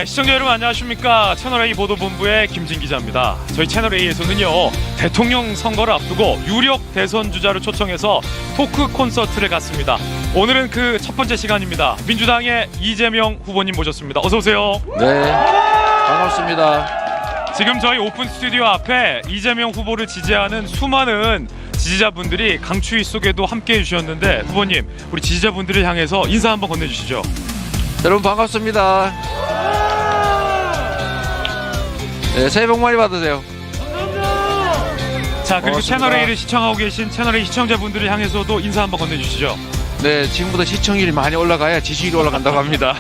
네, 시청자 여러분 안녕하십니까. 채널A 보도본부의 김진 기자입니다. 저희 채널A에서는요, 대통령 선거를 앞두고 유력 대선 주자를 초청해서 토크 콘서트를 갖습니다. 오늘은 그 첫 번째 시간입니다. 민주당의 이재명 후보님 모셨습니다. 어서 오세요. 네, 반갑습니다. 지금 저희 오픈 스튜디오 앞에 이재명 후보를 지지하는 수많은 지지자분들이 강추위 속에도 함께해 주셨는데, 후보님, 우리 지지자분들을 향해서 인사 한번 건네주시죠. 여러분 반갑습니다. 네, 새해 복 많이 받으세요. 자, 그리고 고맙습니다. 채널A를 시청하고 계신 채널A 시청자분들을 향해서도 인사 한번 건네주시죠. 네, 지금부터 시청률이 많이 올라가야 지지율이 올라간다고 합니다.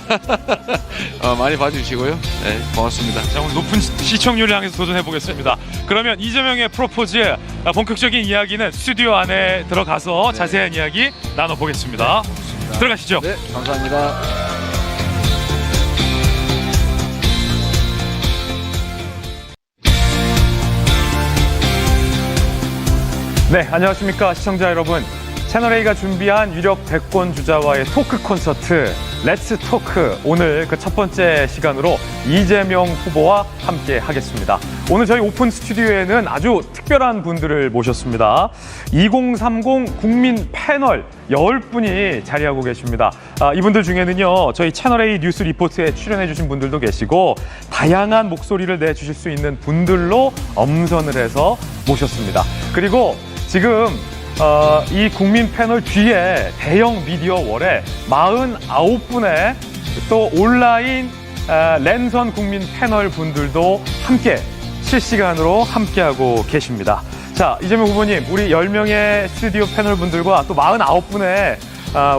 많이 봐주시고요. 네, 고맙습니다. 자, 오늘 높은 시청률을 향해서 도전해 보겠습니다. 그러면 이재명의 프로포즈 본격적인 이야기는 스튜디오 안에 들어가서 자세한 이야기 나눠보겠습니다. 들어가시죠. 네, 감사합니다. 네, 안녕하십니까 시청자 여러분. 채널A가 준비한 유력 대권 주자와의 토크 콘서트 렛츠 토크, 오늘 그 첫 번째 시간으로 이재명 후보와 함께 하겠습니다. 오늘 저희 오픈 스튜디오에는 아주 특별한 분들을 모셨습니다. 2030 국민 패널 10분이 자리하고 계십니다. 이분들 중에는요, 저희 채널A 뉴스 리포트에 출연해 주신 분들도 계시고 다양한 목소리를 내주실 수 있는 분들로 엄선을 해서 모셨습니다. 그리고 지금 이 국민 패널 뒤에 대형 미디어 월에 49분의 또 온라인 랜선 국민 패널 분들도 함께 실시간으로 함께하고 계십니다. 자, 이재명 후보님, 우리 10명의 스튜디오 패널 분들과 또 49분의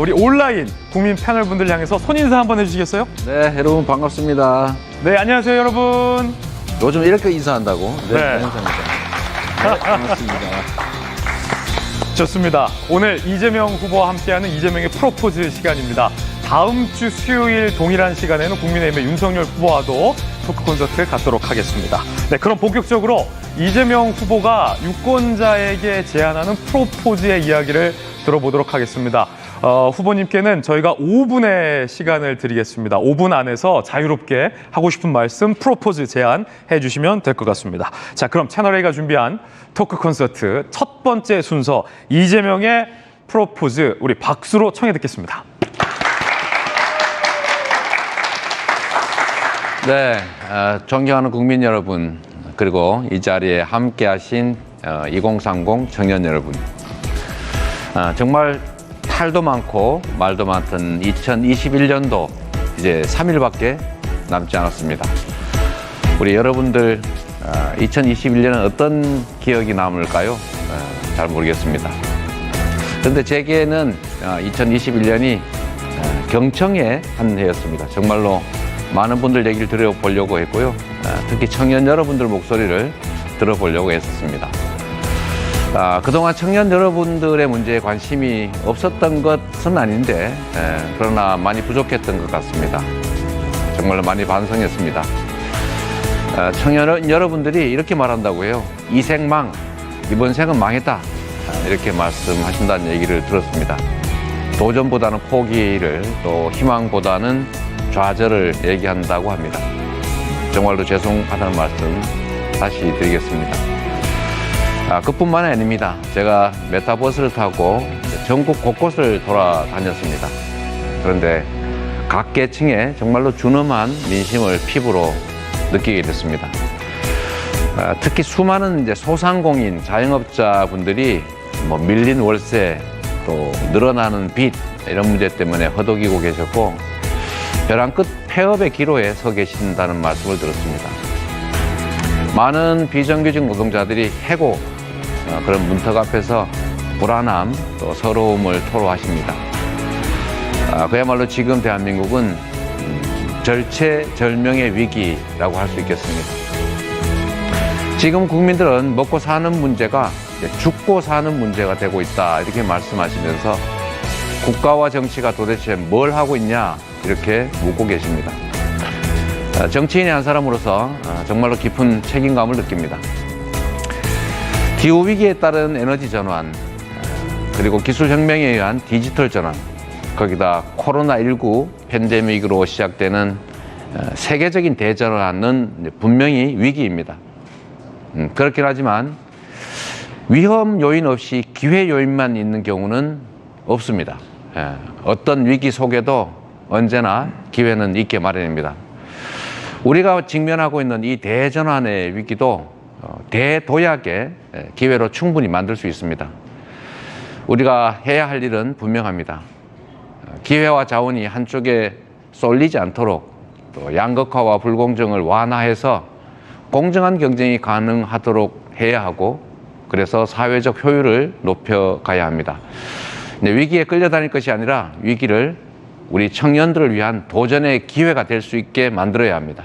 우리 온라인 국민 패널 분들 향해서 손인사 한번 해주시겠어요? 네, 여러분 반갑습니다. 네, 안녕하세요 여러분. 요즘 이렇게 인사한다고? 네. 인사입니다. 네, 반갑습니다. 좋습니다. 오늘 이재명 후보와 함께하는 이재명의 프로포즈 시간입니다. 다음 주 수요일 동일한 시간에는 국민의힘의 윤석열 후보와도 토크 콘서트 갖도록 하겠습니다. 네, 그럼 본격적으로 이재명 후보가 유권자에게 제안하는 프로포즈의 이야기를 들어보도록 하겠습니다. 후보님께는 저희가 5분의 시간을 드리겠습니다. 5분 안에서 자유롭게 하고 싶은 말씀, 프로포즈 제안해 주시면 될 것 같습니다. 자, 그럼 채널A가 준비한 토크 콘서트 첫 번째 순서, 이재명의 프로포즈, 우리 박수로 청해 듣겠습니다. 네, 존경하는 국민 여러분, 그리고 이 자리에 함께 하신 2030 청년 여러분, 정말 탈도 많고 말도 많던 2021년도 이제 3일밖에 남지 않았습니다. 우리 여러분들 2021년은 어떤 기억이 남을까요? 잘 모르겠습니다. 그런데 제게는 2021년이 경청의 한 해였습니다. 정말로 많은 분들 얘기를 들어보려고 했고요. 특히 청년 여러분들 목소리를 들어보려고 했었습니다. 그동안 청년 여러분들의 문제에 관심이 없었던 것은 아닌데, 그러나 많이 부족했던 것 같습니다. 정말로 많이 반성했습니다. 청년 여러분들이 이렇게 말한다고 해요. 이 생망, 이번 생은 망했다. 이렇게 말씀하신다는 얘기를 들었습니다. 도전보다는 포기를, 또 희망보다는 좌절을 얘기한다고 합니다. 정말로 죄송하다는 말씀 다시 드리겠습니다. 그뿐만이 아닙니다. 제가 메타버스를 타고 전국 곳곳을 돌아다녔습니다. 그런데 각 계층에 정말로 준엄한 민심을 피부로 느끼게 됐습니다. 특히 수많은 이제 소상공인, 자영업자분들이 밀린 월세, 또 늘어나는 빚, 이런 문제 때문에 허덕이고 계셨고, 벼랑 끝 폐업의 기로에 서 계신다는 말씀을 들었습니다. 많은 비정규직 노동자들이 해고, 그런 문턱 앞에서 불안함, 또 서러움을 토로하십니다. 그야말로 지금 대한민국은 절체절명의 위기라고 할 수 있겠습니다. 지금 국민들은 먹고 사는 문제가 죽고 사는 문제가 되고 있다, 이렇게 말씀하시면서 국가와 정치가 도대체 뭘 하고 있냐, 이렇게 묻고 계십니다. 정치인의 한 사람으로서 정말로 깊은 책임감을 느낍니다. 기후위기에 따른 에너지 전환, 그리고 기술혁명에 의한 디지털 전환, 거기다 코로나19 팬데믹으로 시작되는 세계적인 대전환은 분명히 위기입니다. 그렇긴 하지만 위험 요인 없이 기회 요인만 있는 경우는 없습니다. 어떤 위기 속에도 언제나 기회는 있게 마련입니다. 우리가 직면하고 있는 이 대전환의 위기도 대도약의 기회로 충분히 만들 수 있습니다. 우리가 해야 할 일은 분명합니다. 기회와 자원이 한쪽에 쏠리지 않도록 또 양극화와 불공정을 완화해서 공정한 경쟁이 가능하도록 해야 하고, 그래서 사회적 효율을 높여가야 합니다. 위기에 끌려다닐 것이 아니라 위기를 우리 청년들을 위한 도전의 기회가 될 수 있게 만들어야 합니다.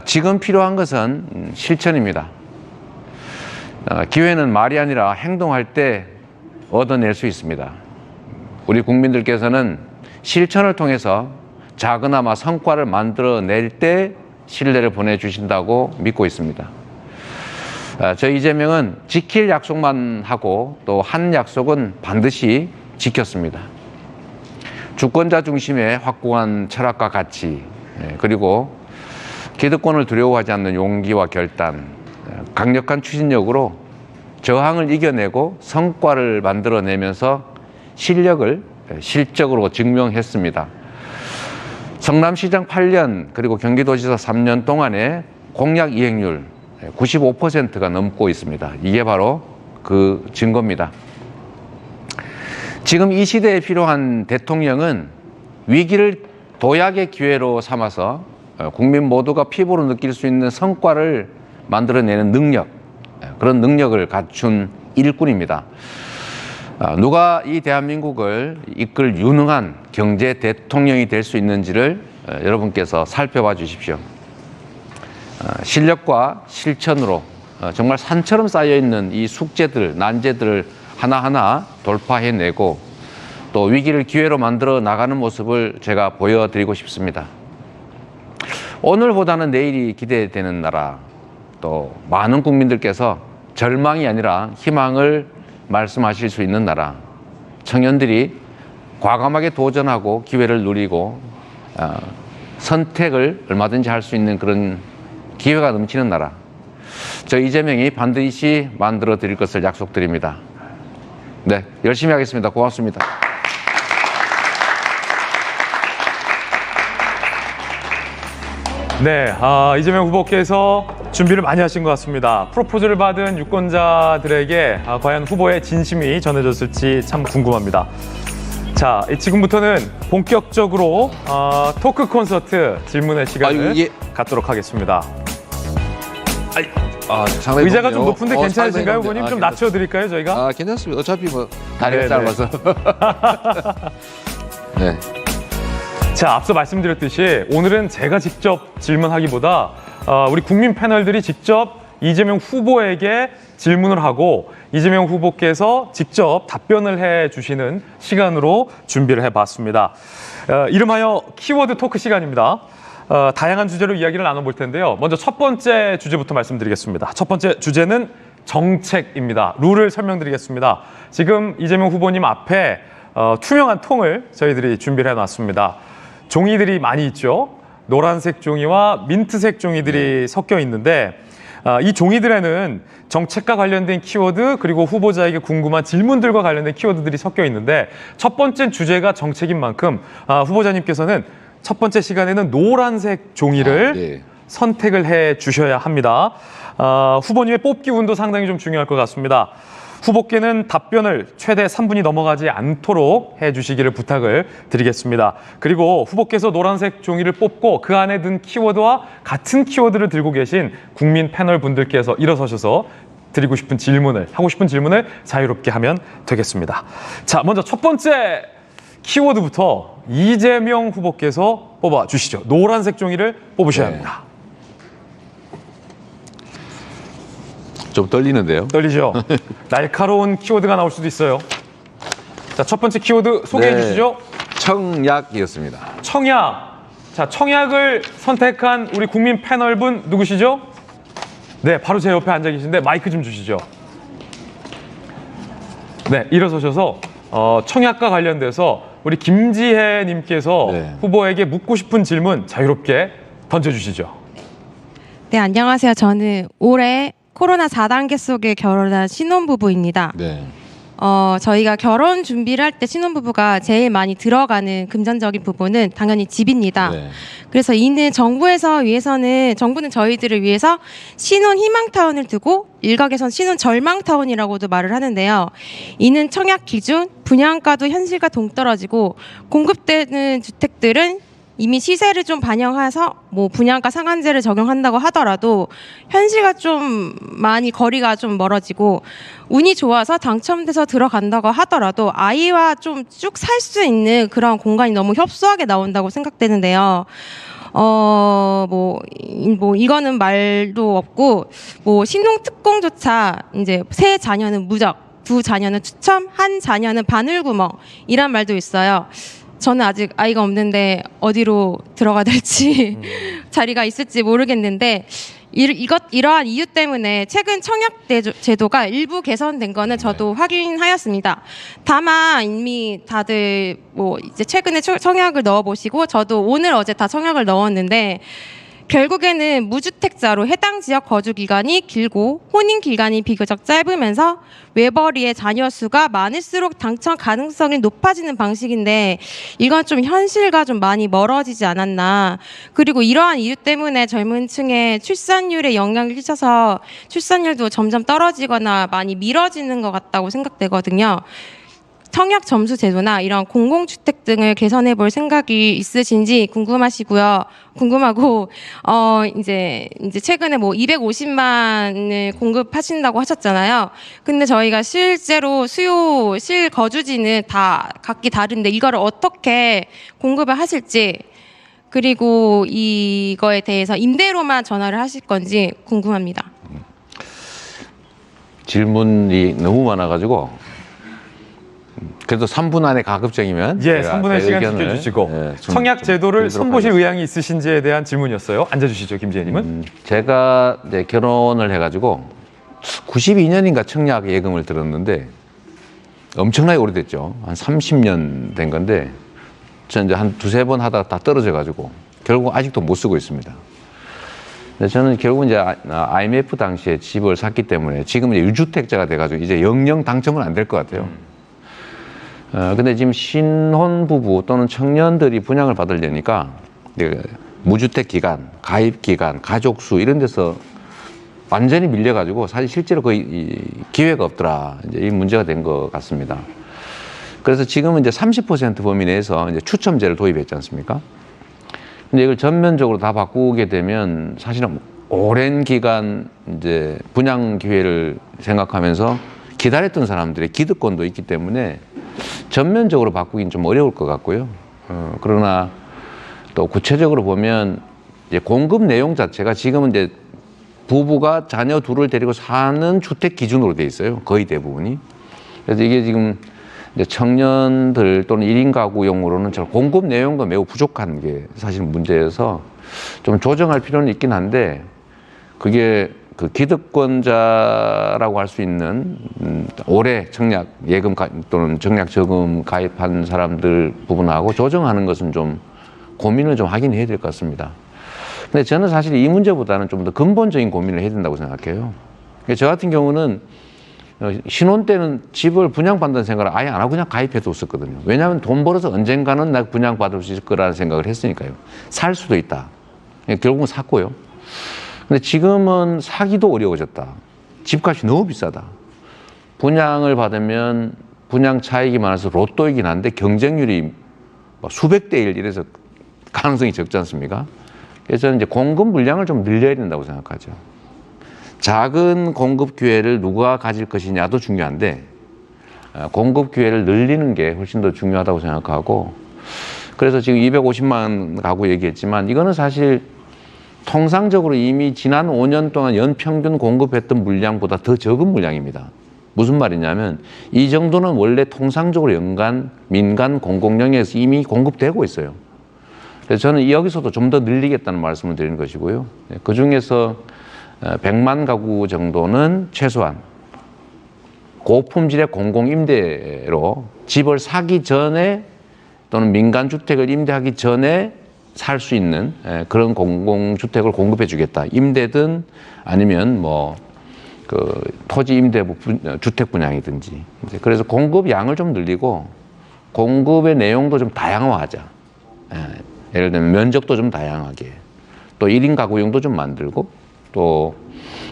지금 필요한 것은 실천입니다. 기회는 말이 아니라 행동할 때 얻어낼 수 있습니다. 우리 국민들께서는 실천을 통해서 작으나마 성과를 만들어낼 때 신뢰를 보내주신다고 믿고 있습니다. 저 이재명은 지킬 약속만 하고 또 한 약속은 반드시 지켰습니다. 주권자 중심의 확고한 철학과 가치, 그리고 기득권을 두려워하지 않는 용기와 결단, 강력한 추진력으로 저항을 이겨내고 성과를 만들어내면서 실력을 실적으로 증명했습니다. 성남시장 8년 그리고 경기도지사 3년 동안의 공약 이행률 95%가 넘고 있습니다. 이게 바로 그 증거입니다. 지금 이 시대에 필요한 대통령은 위기를 도약의 기회로 삼아서 국민 모두가 피부로 느낄 수 있는 성과를 만들어내는 능력, 그런 능력을 갖춘 일꾼입니다. 누가 이 대한민국을 이끌 유능한 경제 대통령이 될 수 있는지를 여러분께서 살펴봐 주십시오. 실력과 실천으로 정말 산처럼 쌓여있는 이 숙제들, 난제들을 하나하나 돌파해내고 또 위기를 기회로 만들어 나가는 모습을 제가 보여드리고 싶습니다. 오늘보다는 내일이 기대되는 나라, 또 많은 국민들께서 절망이 아니라 희망을 말씀하실 수 있는 나라, 청년들이 과감하게 도전하고 기회를 누리고 선택을 얼마든지 할 수 있는 그런 기회가 넘치는 나라, 저 이재명이 반드시 만들어 드릴 것을 약속드립니다. 네, 열심히 하겠습니다. 고맙습니다. 네, 이재명 후보께서 준비를 많이 하신 것 같습니다. 프로포즈를 받은 유권자들에게 과연 후보의 진심이 전해졌을지 참 궁금합니다. 자, 지금부터는 본격적으로 토크 콘서트 질문의 시간을 갖도록 하겠습니다. 의자가 좀 높은데 괜찮으신가요, 후보님? 좀 낮춰드릴까요, 저희가? 괜찮습니다. 어차피 뭐 다리가 짧아서. 네. 자, 앞서 말씀드렸듯이 오늘은 제가 직접 질문하기보다 우리 국민 패널들이 직접 이재명 후보에게 질문을 하고 이재명 후보께서 직접 답변을 해주시는 시간으로 준비를 해봤습니다. 이름하여 키워드 토크 시간입니다. 다양한 주제로 이야기를 나눠볼 텐데요. 먼저 첫 번째 주제부터 말씀드리겠습니다. 첫 번째 주제는 정책입니다. 룰을 설명드리겠습니다. 지금 이재명 후보님 앞에 투명한 통을 저희들이 준비를 해놨습니다. 종이들이 많이 있죠. 노란색 종이와 민트색 종이들이 섞여 있는데 이 종이들에는 정책과 관련된 키워드 그리고 후보자에게 궁금한 질문들과 관련된 키워드들이 섞여 있는데 첫 번째 주제가 정책인 만큼 후보자님께서는 첫 번째 시간에는 노란색 종이를 선택을 해 주셔야 합니다. 후보님의 뽑기 운도 상당히 좀 중요할 것 같습니다. 후보께는 답변을 최대 3분이 넘어가지 않도록 해주시기를 부탁을 드리겠습니다. 그리고 후보께서 노란색 종이를 뽑고 그 안에 든 키워드와 같은 키워드를 들고 계신 국민 패널 분들께서 일어서셔서 드리고 싶은 질문을, 하고 싶은 질문을 자유롭게 하면 되겠습니다. 자, 먼저 첫 번째 키워드부터 이재명 후보께서 뽑아주시죠. 노란색 종이를 뽑으셔야 합니다. 좀 떨리는데요. 떨리죠? 날카로운 키워드가 나올 수도 있어요. 자, 첫 번째 키워드 소개해 주시죠. 청약이었습니다. 청약. 자, 청약을 선택한 우리 국민 패널분 누구시죠? 네, 바로 제 옆에 앉아 계신데 마이크 좀 주시죠. 네, 일어서셔서 청약과 관련돼서 우리 김지혜 님께서 네. 후보에게 묻고 싶은 질문 자유롭게 던져주시죠. 네, 안녕하세요. 저는 올해 코로나 4단계 속에 결혼한 신혼부부입니다. 네. 저희가 결혼 준비를 할 때 신혼부부가 제일 많이 들어가는 금전적인 부분은 당연히 집입니다. 네. 그래서 이는 정부는 저희들을 위해서 신혼 희망타운을 두고 일각에선 신혼 절망타운이라고도 말을 하는데요. 이는 청약 기준, 분양가도 현실과 동떨어지고 공급되는 주택들은 이미 시세를 좀 반영해서 뭐 분양가 상한제를 적용한다고 하더라도 현실과 좀 많이 거리가 좀 멀어지고 운이 좋아서 당첨돼서 들어간다고 하더라도 아이와 좀 쭉 살 수 있는 그런 공간이 너무 협소하게 나온다고 생각되는데요. 이거는 말도 없고 신혼 특공조차 이제 세 자녀는 무적, 두 자녀는 추첨, 한 자녀는 바늘구멍 이란 말도 있어요. 저는 아직 아이가 없는데 어디로 들어가야 될지 자리가 있을지 모르겠는데 이러한 이유 때문에 최근 청약 제도가 일부 개선된 거는 저도 확인하였습니다. 다만 이미 다들 이제 최근에 청약을 넣어보시고 저도 오늘 어제 다 청약을 넣었는데 결국에는 무주택자로 해당 지역 거주 기간이 길고 혼인 기간이 비교적 짧으면서 외벌이의 자녀 수가 많을수록 당첨 가능성이 높아지는 방식인데 이건 좀 현실과 좀 많이 멀어지지 않았나. 그리고 이러한 이유 때문에 젊은 층의 출산율에 영향을 끼쳐서 출산율도 점점 떨어지거나 많이 미뤄지는 것 같다고 생각되거든요. 청약 점수 제도나 이런 공공주택 등을 개선해 볼 생각이 있으신지 궁금하고 이제 최근에 250만을 공급하신다고 하셨잖아요. 근데 저희가 실제로 실거주지는 다 각기 다른데 이거를 어떻게 공급을 하실지 그리고 이거에 대해서 임대로만 전화를 하실 건지 궁금합니다. 질문이 너무 많아가지고 그래도 3분 안에 가급적이면 예, 3분의 시간 지켜주시고 청약 제도를 손보실 의향이 있으신지에 대한 질문이었어요. 앉아주시죠, 김지혜님은. 제가 이제 결혼을 해가지고 92년인가 청약 예금을 들었는데 엄청나게 오래됐죠. 한 30년 된 건데 저 이제 한 두세 번 하다가 다 떨어져가지고 결국 아직도 못 쓰고 있습니다. 근데 저는 결국 이제 IMF 당시에 집을 샀기 때문에 지금 이제 유주택자가 돼가지고 이제 영영 당첨은 안 될 것 같아요. 근데 지금 신혼부부 또는 청년들이 분양을 받으려니까 무주택 기간, 가입 기간, 가족수 이런 데서 완전히 밀려가지고 사실 실제로 거의 기회가 없더라. 이제 이 문제가 된 것 같습니다. 그래서 지금은 이제 30% 범위 내에서 이제 추첨제를 도입했지 않습니까? 근데 이걸 전면적으로 다 바꾸게 되면 사실은 오랜 기간 이제 분양 기회를 생각하면서 기다렸던 사람들의 기득권도 있기 때문에 전면적으로 바꾸긴 좀 어려울 것 같고요. 그러나 또 구체적으로 보면 이제 공급 내용 자체가 지금은 이제 부부가 자녀 둘을 데리고 사는 주택 기준으로 돼 있어요. 거의 대부분이. 그래서 이게 지금 이제 청년들 또는 1인 가구용으로는 공급 내용도 매우 부족한 게 사실 문제여서 좀 조정할 필요는 있긴 한데 그게 그 기득권자라고 할 수 있는 올해 청약 예금 또는 청약 저금 가입한 사람들 부분하고 조정하는 것은 좀 고민을 좀 하긴 해야 될 것 같습니다. 근데 저는 사실 이 문제보다는 좀 더 근본적인 고민을 해야 된다고 생각해요. 저 같은 경우는 신혼 때는 집을 분양받는 생각을 아예 안 하고 그냥 가입해뒀었거든요. 왜냐하면 돈 벌어서 언젠가는 나 분양받을 수 있을 거라는 생각을 했으니까요. 살 수도 있다. 결국은 샀고요. 근데 지금은 사기도 어려워졌다. 집값이 너무 비싸다. 분양을 받으면 분양 차익이 많아서 로또이긴 한데 경쟁률이 수백 대 1 이래서 가능성이 적지 않습니까? 그래서 저는 이제 공급 물량을 좀 늘려야 된다고 생각하죠. 작은 공급 기회를 누가 가질 것이냐도 중요한데 공급 기회를 늘리는 게 훨씬 더 중요하다고 생각하고 그래서 지금 250만 가구 얘기했지만 이거는 사실 통상적으로 이미 지난 5년 동안 연평균 공급했던 물량보다 더 적은 물량입니다. 무슨 말이냐면 이 정도는 원래 통상적으로 연간 민간 공공영역에서 이미 공급되고 있어요. 그래서 저는 여기서도 좀 더 늘리겠다는 말씀을 드리는 것이고요. 그 중에서 100만 가구 정도는 최소한 고품질의 공공임대로 집을 사기 전에 또는 민간주택을 임대하기 전에 살 수 있는 그런 공공주택을 공급해 주겠다. 임대든 아니면 뭐 그 토지 임대 주택 분양이든지. 이제 그래서 공급 양을 좀 늘리고 공급의 내용도 좀 다양화하자. 예를 들면 면적도 좀 다양하게. 또 1인 가구용도 좀 만들고 또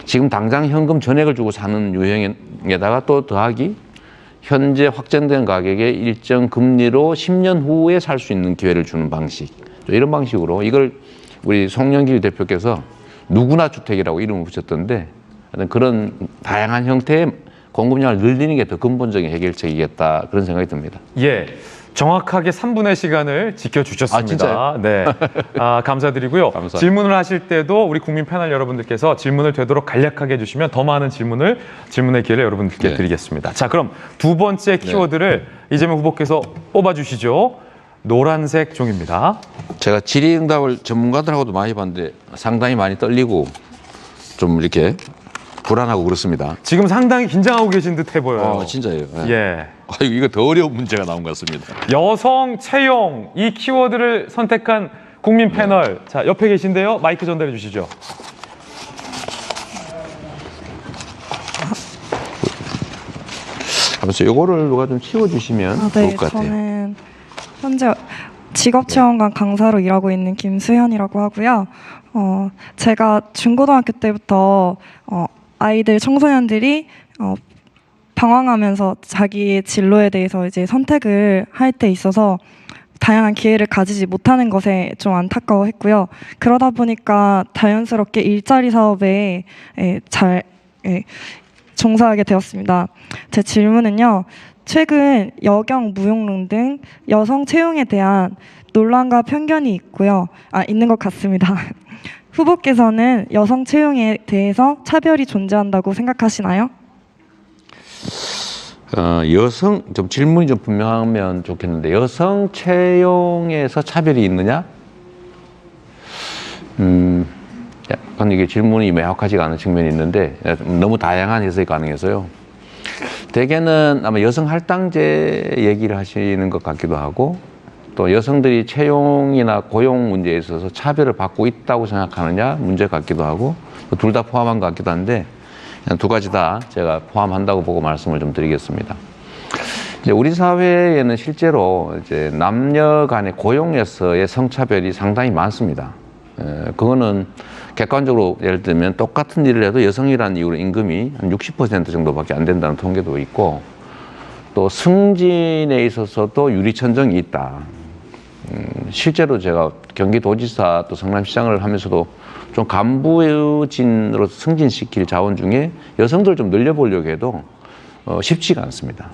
지금 당장 현금 전액을 주고 사는 유형에다가 또 더하기 현재 확정된 가격에 일정 금리로 10년 후에 살 수 있는 기회를 주는 방식. 이런 방식으로 이걸 우리 송영길 대표께서 누구나 주택이라고 이름을 붙였던데 그런 다양한 형태의 공급량을 늘리는 게 더 근본적인 해결책이겠다 그런 생각이 듭니다. 예. 정확하게 3분의 시간을 지켜주셨습니다. 아, 진짜요? 네. 감사드리고요. 감사합니다. 질문을 하실 때도 우리 국민 패널 여러분들께서 질문을 되도록 간략하게 해주시면 더 많은 질문의 기회를 여러분들께 네. 드리겠습니다. 자, 그럼 두 번째 키워드를 이재명 후보께서 뽑아주시죠. 노란색 종입니다. 제가 질의응답을 전문가들하고도 많이 봤는데 상당히 많이 떨리고 좀 이렇게 불안하고 그렇습니다. 지금 상당히 긴장하고 계신 듯해 보여요. 진짜예요. 예. 이거 더 어려운 문제가 나온 것 같습니다. 여성 채용 이 키워드를 선택한 국민 패널. 자, 옆에 계신데요. 마이크 전달해 주시죠. 아무튼 이거를 누가 좀 치워주시면 좋을 것 같아요. 저는 현재 직업체험관 강사로 일하고 있는 김수현이라고 하고요. 제가 중고등학교 때부터 아이들, 청소년들이 방황하면서 자기의 진로에 대해서 이제 선택을 할 때 있어서 다양한 기회를 가지지 못하는 것에 좀 안타까워했고요. 그러다 보니까 자연스럽게 일자리 사업에 잘 종사하게 되었습니다. 제 질문은요. 최근 여경, 무용론 등 여성 채용에 대한 논란과 편견이 있는 것 같습니다. 후보께서는 여성 채용에 대해서 차별이 존재한다고 생각하시나요? 여성 좀 질문이 좀 분명하면 좋겠는데 여성 채용에서 차별이 있느냐? 약간 이게 질문이 명확하지가 않은 측면이 있는데 너무 다양한 해석이 가능해서요. 대개는 아마 여성 할당제 얘기를 하시는 것 같기도 하고 또 여성들이 채용이나 고용 문제에 있어서 차별을 받고 있다고 생각하느냐 문제 같기도 하고 둘 다 포함한 것 같기도 한데 두 가지 다 제가 포함한다고 보고 말씀을 좀 드리겠습니다. 이제 우리 사회에는 실제로 이제 남녀 간의 고용에서의 성차별이 상당히 많습니다. 그거는 객관적으로 예를 들면 똑같은 일을 해도 여성이라는 이유로 임금이 한 60% 정도밖에 안 된다는 통계도 있고 또 승진에 있어서도 유리천정이 있다. 실제로 제가 경기도지사 또 성남시장을 하면서도 좀 간부진으로 승진시킬 자원 중에 여성들을 좀 늘려보려고 해도 쉽지가 않습니다.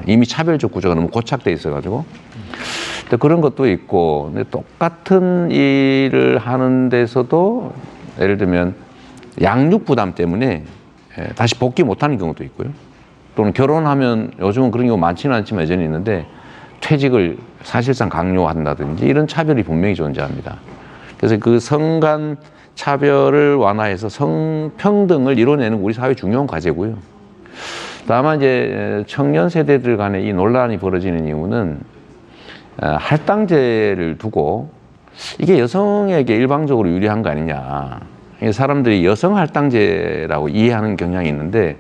이미 차별적 구조가 너무 고착돼 있어가지고 그런 것도 있고 근데 똑같은 일을 하는 데서도 예를 들면 양육 부담 때문에 다시 복귀 못하는 경우도 있고요. 또는 결혼하면 요즘은 그런 경우 많지는 않지만 여전히 있는데 퇴직을 사실상 강요한다든지 이런 차별이 분명히 존재합니다. 그래서 그 성간 차별을 완화해서 성평등을 이뤄내는 우리 사회의 중요한 과제고요. 다만 이제 청년 세대들 간에 이 논란이 벌어지는 이유는 할당제를 두고 이게 여성에게 일방적으로 유리한 거 아니냐. 사람들이 여성 할당제라고 이해하는 경향이 있는데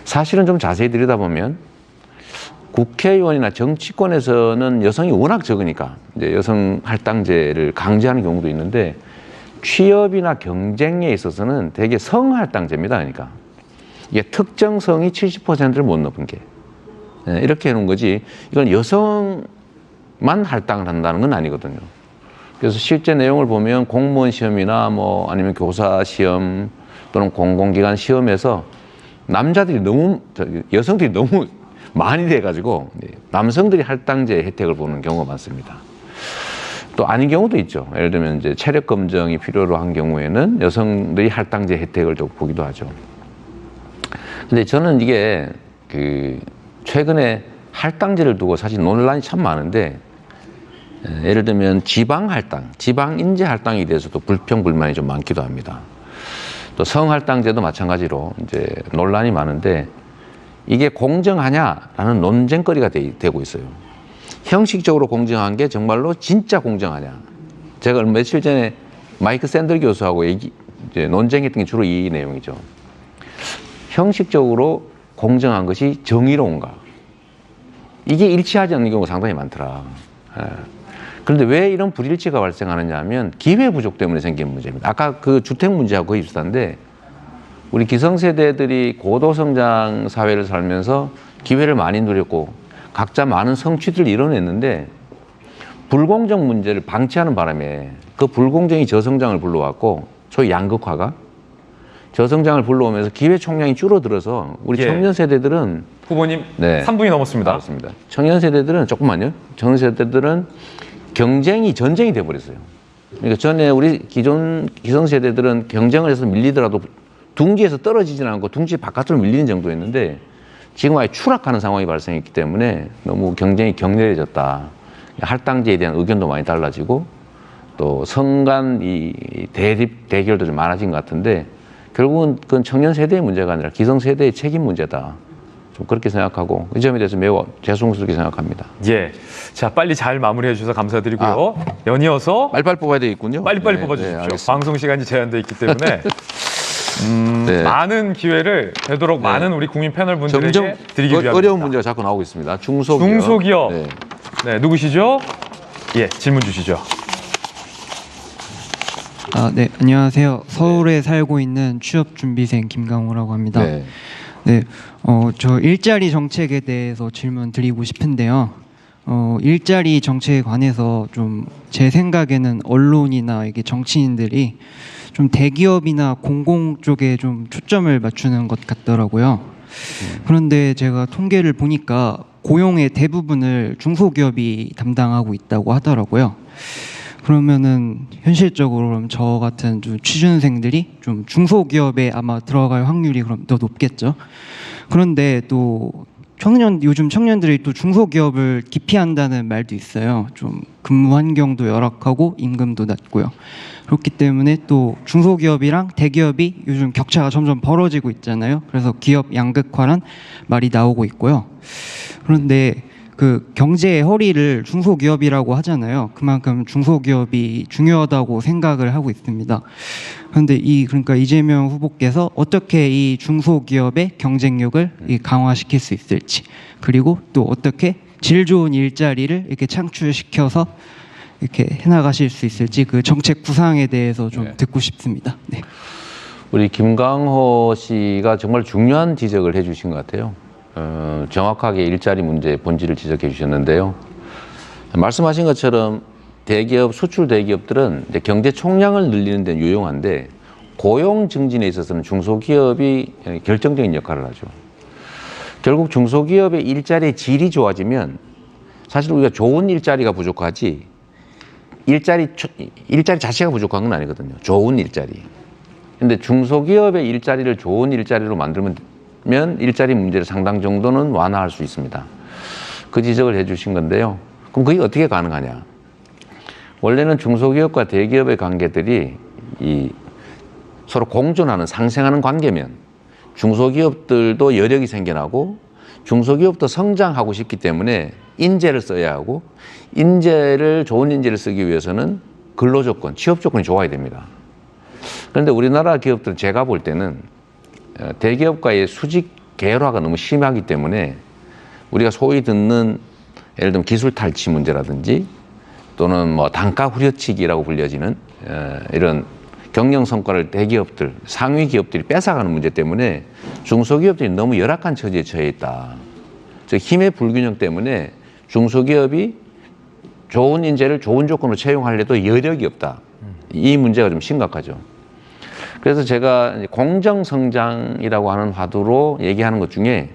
사실은 좀 자세히 들여다보면 국회의원이나 정치권에서는 여성이 워낙 적으니까 이제 여성 할당제를 강제하는 경우도 있는데 취업이나 경쟁에 있어서는 되게 성할당제입니다. 그러니까 이게 특정 성이 70%를 못 넘은 게 이렇게 해놓은 거지 이건 여성만 할당을 한다는 건 아니거든요. 그래서 실제 내용을 보면 공무원 시험이나 뭐 아니면 교사 시험 또는 공공기관 시험에서 남자들이 여성들이 너무 많이 돼가지고 남성들이 할당제 혜택을 보는 경우가 많습니다. 또 아닌 경우도 있죠. 예를 들면 이제 체력 검정이 필요로 한 경우에는 여성들이 할당제 혜택을 좀 보기도 하죠. 근데 저는 이게 최근에 할당제를 두고 사실 논란이 참 많은데 예를 들면 지방 할당, 지방 인재 할당에 대해서도 불평 불만이 좀 많기도 합니다. 또 성할당제도 마찬가지로 이제 논란이 많은데 이게 공정하냐라는 논쟁거리가 되고 있어요. 형식적으로 공정한 게 정말로 진짜 공정하냐. 제가 며칠 전에 마이크 샌들 교수하고 이제 논쟁했던 게 주로 이 내용이죠. 형식적으로 공정한 것이 정의로운가. 이게 일치하지 않는 경우가 상당히 많더라. 예. 그런데 왜 이런 불일치가 발생하느냐 하면 기회 부족 때문에 생긴 문제입니다. 아까 그 주택 문제하고 거의 비슷한데 우리 기성세대들이 고도성장 사회를 살면서 기회를 많이 누렸고 각자 많은 성취들을 이뤄냈는데 불공정 문제를 방치하는 바람에 그 불공정이 저성장을 불러왔고 소위 양극화가 저성장을 불러오면서 기회 총량이 줄어들어서 우리 예. 청년 세대들은 후보님 네. 3분이 넘었습니다. 그렇습니다. 청년 세대들은 조금만요. 청년 세대들은 경쟁이 전쟁이 돼버렸어요. 그러니까 전에 우리 기존 기성 세대들은 경쟁을 해서 밀리더라도 둥지에서 떨어지지는 않고 둥지 바깥으로 밀리는 정도였는데 지금 아예 추락하는 상황이 발생했기 때문에 너무 경쟁이 격렬해졌다. 할당제에 대한 의견도 많이 달라지고 또 성간 이 대결도 좀 많아진 것 같은데 결국은 그건 청년 세대의 문제가 아니라 기성 세대의 책임 문제다. 좀 그렇게 생각하고 이 점에 대해서 매우 죄송스럽게 생각합니다. 예. 자, 빨리 잘 마무리해 주셔서 감사드리고요. 연이어서 빨리빨리 뽑아야 되겠군요. 빨리빨리 네, 뽑아주십시오. 알겠습니다. 방송 시간이 제한되어 있기 때문에 네. 많은 기회를 되도록 많은 우리 국민 패널분들에게 점점 드리기 위함입니다. 어려운 문제가 자꾸 나오고 있습니다. 중소기업. 중소기업. 네. 네, 누구시죠? 예, 질문 주시죠. 네, 안녕하세요. 서울에 살고 있는 취업준비생 김강호라고 합니다. 네. 네, 저 일자리 정책에 대해서 질문 드리고 싶은데요. 일자리 정책에 관해서 좀 제 생각에는 언론이나 이게 정치인들이 좀 대기업이나 공공 쪽에 좀 초점을 맞추는 것 같더라고요. 그런데 제가 통계를 보니까 고용의 대부분을 중소기업이 담당하고 있다고 하더라고요. 그러면은 현실적으로 그럼 저 같은 좀 취준생들이 좀 중소기업에 아마 들어갈 확률이 그럼 더 높겠죠. 그런데 또 요즘 청년들이 또 중소기업을 기피한다는 말도 있어요. 좀 근무 환경도 열악하고 임금도 낮고요. 그렇기 때문에 또 중소기업이랑 대기업이 요즘 격차가 점점 벌어지고 있잖아요. 그래서 기업 양극화란 말이 나오고 있고요. 그런데 그 경제의 허리를 중소기업이라고 하잖아요. 그만큼 중소기업이 중요하다고 생각을 하고 있습니다. 그런데 그러니까 이재명 후보께서 어떻게 이 중소기업의 경쟁력을 강화시킬 수 있을지, 그리고 또 어떻게 질 좋은 일자리를 이렇게 창출시켜서 이렇게 해나가실 수 있을지 그 정책 구상에 대해서 좀 듣고 싶습니다. 네. 우리 김강호 씨가 정말 중요한 지적을 해주신 것 같아요. 정확하게 일자리 문제의 본질을 지적해 주셨는데요. 말씀하신 것처럼 대기업, 수출 대기업들은 이제 경제 총량을 늘리는 데는 유용한데 고용 증진에 있어서는 중소기업이 결정적인 역할을 하죠. 결국 중소기업의 일자리의 질이 좋아지면 사실 우리가 좋은 일자리가 부족하지 일자리 자체가 부족한 건 아니거든요. 좋은 일자리. 근데 중소기업의 일자리를 좋은 일자리로 만들면 일자리 문제를 상당 정도는 완화할 수 있습니다. 그 지적을 해주신 건데요. 그럼 그게 어떻게 가능하냐? 원래는 중소기업과 대기업의 관계들이 서로 공존하는 상생하는 관계면 중소기업들도 여력이 생겨나고 중소기업도 성장하고 싶기 때문에 인재를 써야 하고 좋은 인재를 쓰기 위해서는 근로조건, 취업조건이 좋아야 됩니다. 그런데 우리나라 기업들은 제가 볼 때는 대기업과의 수직 계열화가 너무 심하기 때문에 우리가 소위 듣는 예를 들면 기술 탈취 문제라든지 또는 뭐 단가 후려치기라고 불려지는 이런 경영 성과를 대기업들, 상위 기업들이 뺏어가는 문제 때문에 중소기업들이 너무 열악한 처지에 처해 있다. 즉 힘의 불균형 때문에 중소기업이 좋은 인재를 좋은 조건으로 채용하려도 여력이 없다. 이 문제가 좀 심각하죠. 그래서 제가 공정성장이라고 하는 화두로 얘기하는 것 중에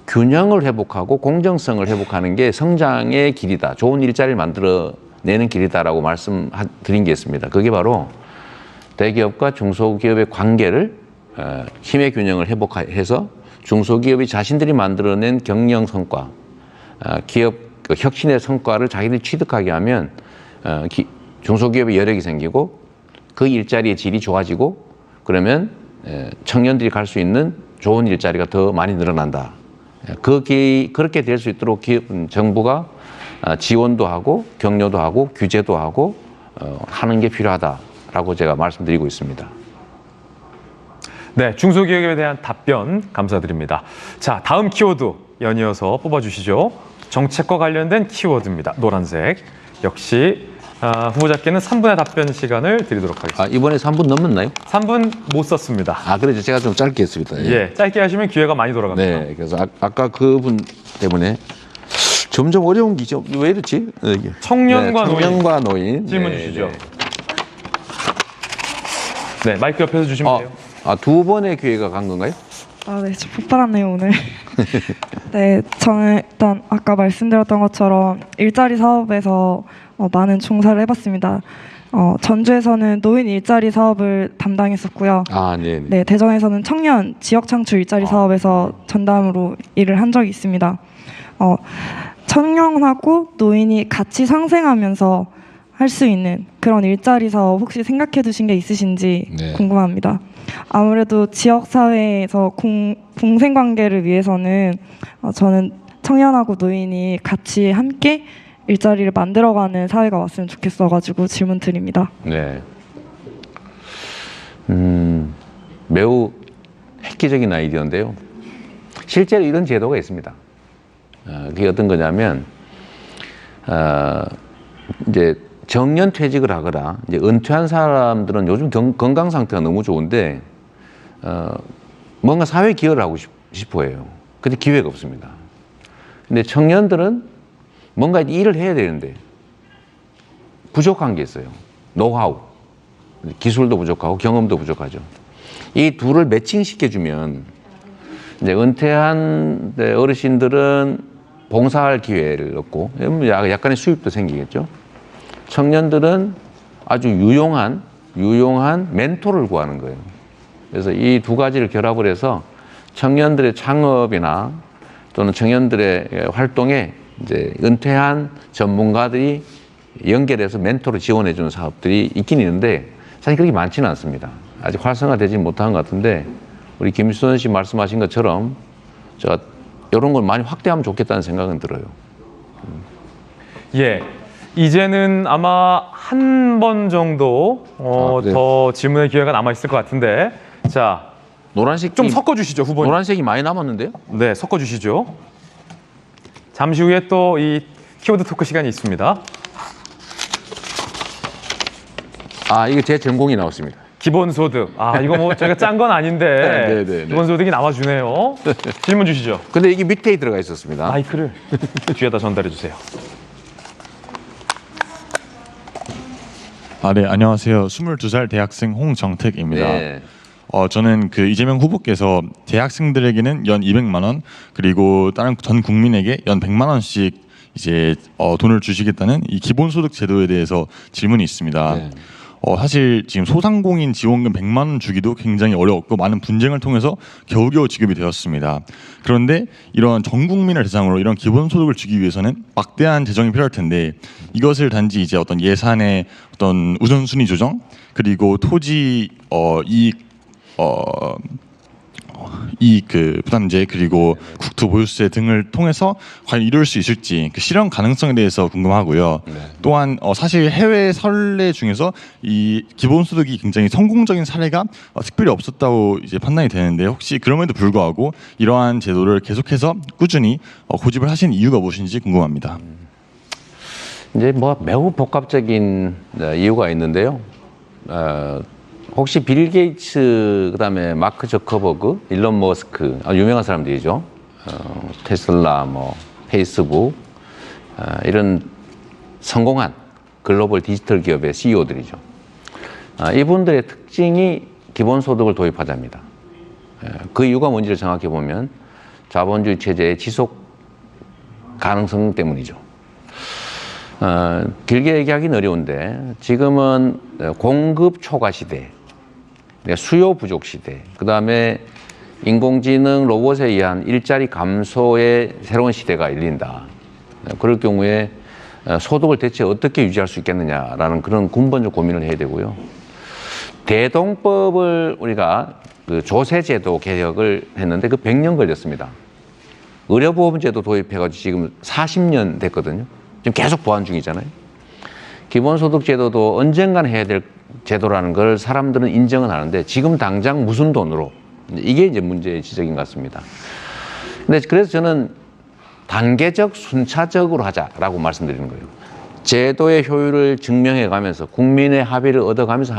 균형을 회복하고 공정성을 회복하는 게 성장의 길이다. 좋은 일자리를 만들어내는 길이다라고 말씀드린 게 있습니다. 그게 바로 대기업과 중소기업의 관계를 힘의 균형을 회복해서 중소기업이 자신들이 만들어낸 경영 성과, 기업 혁신의 성과를 자기들이 취득하게 하면 중소기업의 여력이 생기고 그 일자리의 질이 좋아지고 그러면 청년들이 갈 수 있는 좋은 일자리가 더 많이 늘어난다. 그렇게 될 수 있도록 정부가 지원도 하고 격려도 하고 규제도 하고 하는 게 필요하다라고 제가 말씀드리고 있습니다. 네, 중소기업에 대한 답변 감사드립니다. 자, 다음 키워드 연이어서 뽑아주시죠. 정책과 관련된 키워드입니다. 노란색. 역시 후보자께는 3분의 답변 시간을 드리도록 하겠습니다. 이번에 3분 넘었나요? 3분 못 썼습니다. 그래서 제가 좀 짧게 했습니다. 예, 짧게 하시면 기회가 많이 돌아갑니다. 네, 그래서 아까 그분 때문에 점점 어려운 기죠. 왜 이렇지? 청년과 청년과 노인. 질문 주시죠. 네, 마이크 옆에서 주시면 돼요. 2번의 기회가 간 건가요? 네, 저 폭발하네요, 오늘. 네, 저는 일단 아까 말씀드렸던 것처럼 일자리 사업에서 많은 종사를 해봤습니다. 전주에서는 노인 일자리 사업을 담당했었고요. 네. 네, 대전에서는 청년 지역 창출 일자리 사업에서 전담으로 일을 한 적이 있습니다. 청년하고 노인이 같이 상생하면서 할 수 있는 그런 일자리 사업 혹시 생각해 두신 게 있으신지 궁금합니다. 아무래도 지역 사회에서 공생 관계를 위해서는 저는 청년하고 노인이 같이 함께 일자리를 만들어가는 사회가 왔으면 좋겠어가지고 질문 드립니다. 네. 매우 획기적인 아이디어인데요. 실제로 이런 제도가 있습니다. 그게 어떤 거냐면 이제 정년 퇴직을 하거나 이제 은퇴한 사람들은 요즘 건강 상태가 너무 좋은데 뭔가 사회 기여를 하고 싶어해요. 근데 기회가 없습니다. 근데 청년들은 뭔가 일을 해야 되는데 부족한 게 있어요. 노하우, 기술도 부족하고 경험도 부족하죠. 이 둘을 매칭시켜주면 이제 은퇴한 어르신들은 봉사할 기회를 얻고 약간의 수입도 생기겠죠. 청년들은 아주 유용한 멘토를 구하는 거예요. 그래서 이 두 가지를 결합을 해서 청년들의 창업이나 또는 청년들의 활동에 이제 은퇴한 전문가들이 연결해서 멘토를 지원해 주는 사업들이 있긴 있는데 사실 그렇게 많지는 않습니다. 아직 활성화되지 못한 것 같은데 우리 김수선 씨 말씀하신 것처럼 제가 이런 걸 많이 확대하면 좋겠다는 생각은 들어요. 예. 이제는 아마 한 번 정도 네. 더 질문의 기회가 남아 있을 것 같은데, 자, 노란색 좀 섞어주시죠, 후보님. 노란색이 많이 남았는데요? 네, 섞어주시죠. 잠시 후에 또 이 키워드 토크 시간이 있습니다. 이거 제 전공이 나왔습니다. 기본소득. 이거 뭐 저희가 짠 건 아닌데 네. 기본소득이 나와주네요. 질문 주시죠. 근데 이게 밑에 들어가 있었습니다. 마이크를 뒤에다 전달해 주세요. 네, 안녕하세요. 22살 대학생 홍정택입니다. 네. 저는 그 이재명 후보께서 대학생들에게는 연 200만 원 그리고 다른 전 국민에게 연 100만 원씩 이제 돈을 주시겠다는 이 기본소득 제도에 대해서 질문이 있습니다. 네. 사실 지금 소상공인 지원금 100만 원 주기도 굉장히 어려웠고 많은 분쟁을 통해서 겨우겨우 지급이 되었습니다. 그런데 이런 전 국민을 대상으로 이런 기본소득을 주기 위해서는 막대한 재정이 필요할 텐데 이것을 단지 이제 어떤 예산의 어떤 우선순위 조정 그리고 토지 이익 그 부담제 그리고 국토 보유세 등을 통해서 과연 이룰 수 있을지 그 실현 가능성에 대해서 궁금하고요. 또한 사실 해외 선례 중에서 이 기본소득이 굉장히 성공적인 사례가 특별히 없었다고 이제 판단이 되는데 혹시 그럼에도 불구하고 이러한 제도를 계속해서 꾸준히 고집을 하신 이유가 무엇인지 궁금합니다. 이제 뭐 매우 복합적인 이유가 있는데요. 혹시 빌 게이츠 그다음에 마크 저커버그, 일론 머스크 유명한 사람들이죠. 테슬라, 뭐 페이스북 이런 성공한 글로벌 디지털 기업의 CEO들이죠. 이분들의 특징이 기본소득을 도입하자입니다. 그 이유가 뭔지를 정확히 보면 자본주의 체제의 지속 가능성 때문이죠. 길게 얘기하기는 어려운데 지금은 공급 초과 시대, 수요 부족 시대, 그 다음에 인공지능 로봇에 의한 일자리 감소의 새로운 시대가 열린다. 그럴 경우에 소득을 대체 어떻게 유지할 수 있겠느냐라는 그런 근본적 고민을 해야 되고요. 대동법을 우리가 그 조세제도 개혁을 했는데 그 100년 걸렸습니다. 의료보험제도 도입해가지고 지금 40년 됐거든요. 지금 계속 보완 중이잖아요. 기본소득 제도도 언젠간 해야 될 제도라는 걸 사람들은 인정은 하는데 지금 당장 무슨 돈으로, 이게 이제 문제의 지적인 것 같습니다. 근데 그래서 저는 단계적, 순차적으로 하자라고 말씀드리는 거예요. 제도의 효율을 증명해 가면서 국민의 합의를 얻어가면서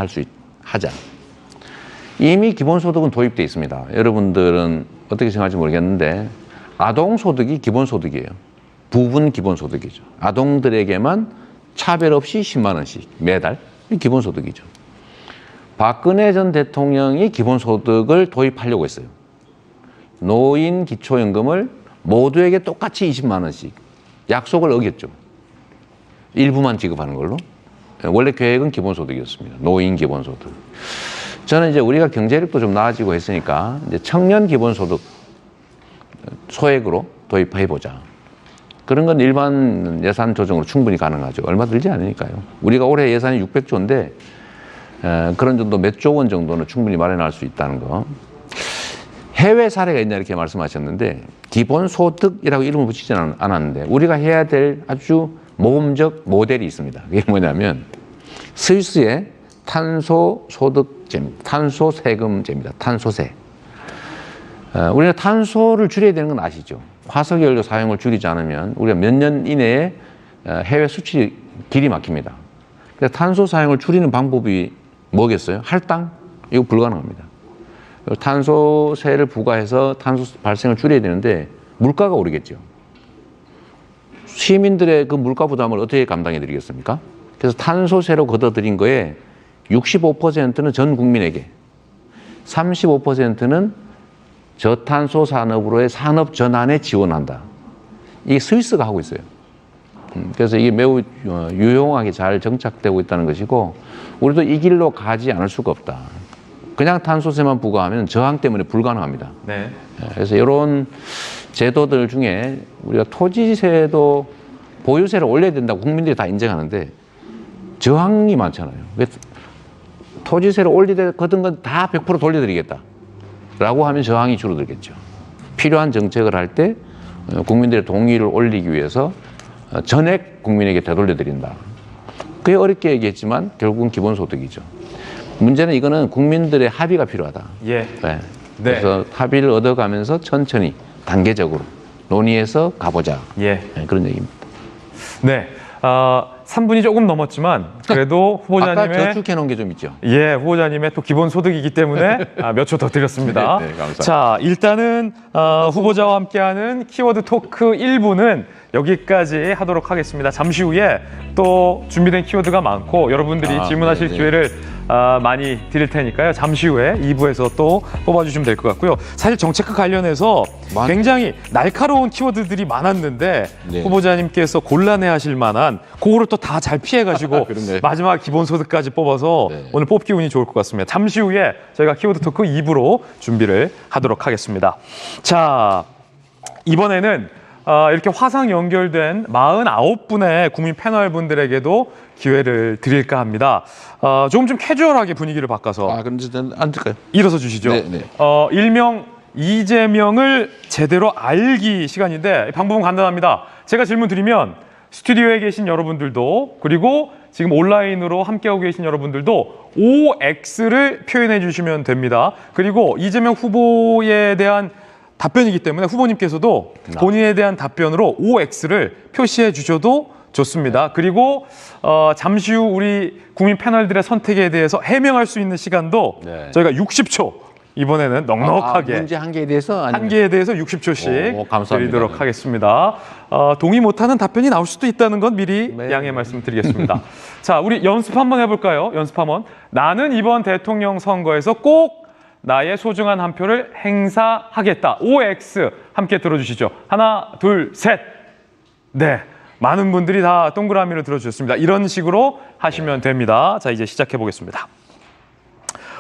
하자. 이미 기본소득은 도입돼 있습니다. 여러분들은 어떻게 생각할지 모르겠는데 아동소득이 기본소득이에요. 부분 기본소득이죠. 아동들에게만 차별 없이 10만 원씩 매달, 이 기본소득이죠. 박근혜 전 대통령이 기본소득을 도입하려고 했어요. 노인 기초연금을 모두에게 똑같이 20만 원씩 약속을 어겼죠. 일부만 지급하는 걸로. 원래 계획은 기본소득이었습니다. 노인 기본소득. 저는 이제 우리가 경제력도 좀 나아지고 했으니까 이제 청년 기본소득 소액으로 도입해보자. 그런 건 일반 예산 조정으로 충분히 가능하죠. 얼마 들지 않으니까요. 우리가 올해 예산이 600조인데 그런 정도 몇 조 원 정도는 충분히 마련할 수 있다는 거. 해외 사례가 있냐 이렇게 말씀하셨는데 기본소득이라고 이름을 붙이지는 않았는데 우리가 해야 될 아주 모범적 모델이 있습니다. 그게 뭐냐면 스위스의 탄소소득제입니다. 탄소세금제입니다. 탄소세. 우리가 탄소를 줄여야 되는 건 아시죠? 화석연료 사용을 줄이지 않으면 우리가 몇 년 이내에 해외 수출이 길이 막힙니다. 그래서 탄소 사용을 줄이는 방법이 뭐겠어요? 할당? 이거 불가능합니다. 탄소세를 부과해서 탄소 발생을 줄여야 되는데 물가가 오르겠죠. 시민들의 그 물가 부담을 어떻게 감당해 드리겠습니까? 그래서 탄소세로 걷어들인 거에 65%는 전 국민에게, 35%는 저탄소 산업으로의 산업 전환에 지원한다. 이게 스위스가 하고 있어요. 그래서 이게 매우 유용하게 잘 정착되고 있다는 것이고 우리도 이 길로 가지 않을 수가 없다. 그냥 탄소세만 부과하면 저항 때문에 불가능합니다. 네. 그래서 이런 제도들 중에 우리가 토지세도 보유세를 올려야 된다고 국민들이 다 인정하는데 저항이 많잖아요. 토지세를 올리거든 건 다 100% 돌려드리겠다 라고 하면 저항이 줄어들겠죠. 필요한 정책을 할 때 국민들의 동의를 올리기 위해서 전액 국민에게 되돌려드린다. 그게 어렵게 얘기했지만 결국은 기본소득이죠. 문제는 이거는 국민들의 합의가 필요하다. 예. 네. 그래서 합의를 얻어가면서 천천히 단계적으로 논의해서 가보자. 예. 네, 그런 얘기입니다. 네. 3분이 조금 넘었지만 그래도 아까 후보자님의 저축해 놓은 게 좀 있죠. 예, 후보자님의 또 기본 소득이기 때문에 몇 초 더 드렸습니다. 네, 감사합니다. 자, 일단은 후보자와 함께하는 키워드 토크 1부는 여기까지 하도록 하겠습니다. 잠시 후에 또 준비된 키워드가 많고 여러분들이 질문하실 네네. 기회를 많이 드릴 테니까요. 잠시 후에 2부에서 또 뽑아주시면 될 것 같고요. 사실 정책과 관련해서 굉장히 날카로운 키워드들이 많았는데 네. 후보자님께서 곤란해하실 만한 그거를 또 다 잘 피해가지고 그런가요? 마지막 기본소득까지 뽑아서 네. 오늘 뽑기 운이 좋을 것 같습니다. 잠시 후에 저희가 키워드 토크 2부로 준비를 하도록 하겠습니다. 자, 이번에는 이렇게 화상 연결된 49분의 국민 패널분들에게도 기회를 드릴까 합니다. 조금 좀 캐주얼하게 분위기를 바꿔서 그럼 저는 앉을까요? 일어서 주시죠. 네, 네. 일명 이재명을 제대로 알기 시간인데 방법은 간단합니다. 제가 질문 드리면 스튜디오에 계신 여러분들도 그리고 지금 온라인으로 함께하고 계신 여러분들도 OX를 표현해 주시면 됩니다. 그리고 이재명 후보에 대한 답변이기 때문에 후보님께서도 본인에 대한 답변으로 OX를 표시해 주셔도 좋습니다. 그리고 잠시 후 우리 국민 패널들의 선택에 대해서 해명할 수 있는 시간도 네. 저희가 60초 이번에는 넉넉하게 문제 한 개에 대해서 아니면... 한 개에 대해서 60초씩 오, 감사합니다. 드리도록 하겠습니다. 동의 못하는 답변이 나올 수도 있다는 건 미리 네. 양해 말씀드리겠습니다. 자, 우리 연습 한번 해볼까요? 연습 한번. 나는 이번 대통령 선거에서 꼭 나의 소중한 한 표를 행사하겠다. OX 함께 들어주시죠. 하나, 둘, 셋. 네, 많은 분들이 다 동그라미를 들어주셨습니다. 이런 식으로 하시면 됩니다. 자, 이제 시작해 보겠습니다.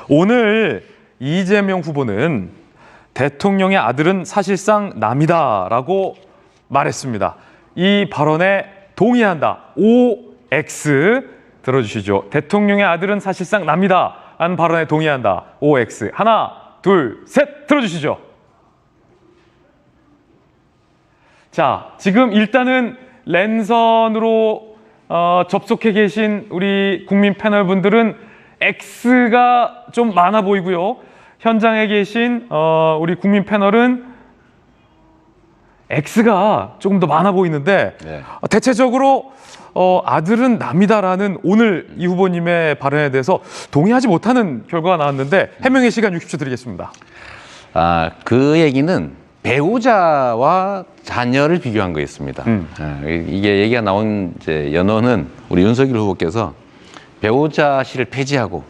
오늘 이재명 후보는 대통령의 아들은 사실상 남이다라고 말했습니다. 이 발언에 동의한다. OX 들어주시죠. 대통령의 아들은 사실상 남이다. 한 발언에 동의한다. OX. 하나, 둘, 셋 들어주시죠. 자, 지금 일단은 랜선으로 접속해 계신 우리 국민 패널 분들은 X가 좀 많아 보이고요. 현장에 계신 우리 국민 패널은 X가 조금 더 많아 보이는데 네. 대체적으로 아들은 남이다라는 오늘 이 후보님의 발언에 대해서 동의하지 못하는 결과가 나왔는데 해명의 시간 60초 드리겠습니다. 그 얘기는 배우자와 자녀를 비교한 거였습니다. 이게 얘기가 나온 이제 연원은 우리 윤석열 후보께서 배우자실을 폐지하고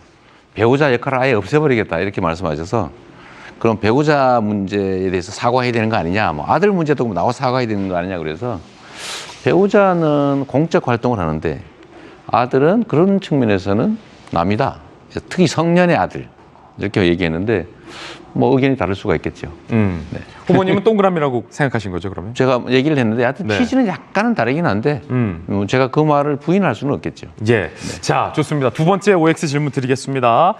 배우자 역할을 아예 없애버리겠다 이렇게 말씀하셔서 그럼 배우자 문제에 대해서 사과해야 되는 거 아니냐, 뭐 아들 문제도 나와 사과해야 되는 거 아니냐 그래서 배우자는 공적 활동을 하는데 아들은 그런 측면에서는 남이다. 특히 성년의 아들 이렇게 얘기했는데 뭐 의견이 다를 수가 있겠죠. 네. 후보님은 동그라미라고 생각하신 거죠, 그러면? 제가 얘기를 했는데 하여튼 네. 취지는 약간은 다르긴 한데 제가 그 말을 부인할 수는 없겠죠. 예. 자, 좋습니다. 두 번째 OX 질문 드리겠습니다.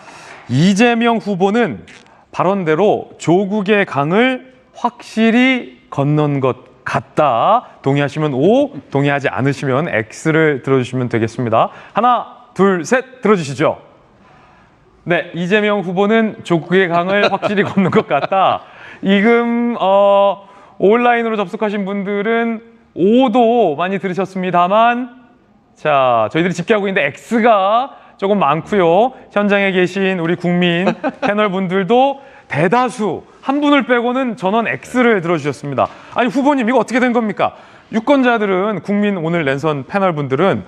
이재명 후보는 발언대로 조국의 강을 확실히 건넌 것 같다. 동의하시면 O, 동의하지 않으시면 X를 들어주시면 되겠습니다. 하나, 둘, 셋 들어주시죠. 네, 이재명 후보는 조국의 강을 확실히 건넌 것 같다. 지금 온라인으로 접속하신 분들은 O도 많이 들으셨습니다만 자, 저희들이 집계하고 있는데 X가 조금 많고요. 현장에 계신 우리 국민 패널 분들도 대다수 한 분을 빼고는 전원 X를 들어주셨습니다. 아니 후보님 이거 어떻게 된 겁니까? 유권자들은 국민 오늘 랜선 패널 분들은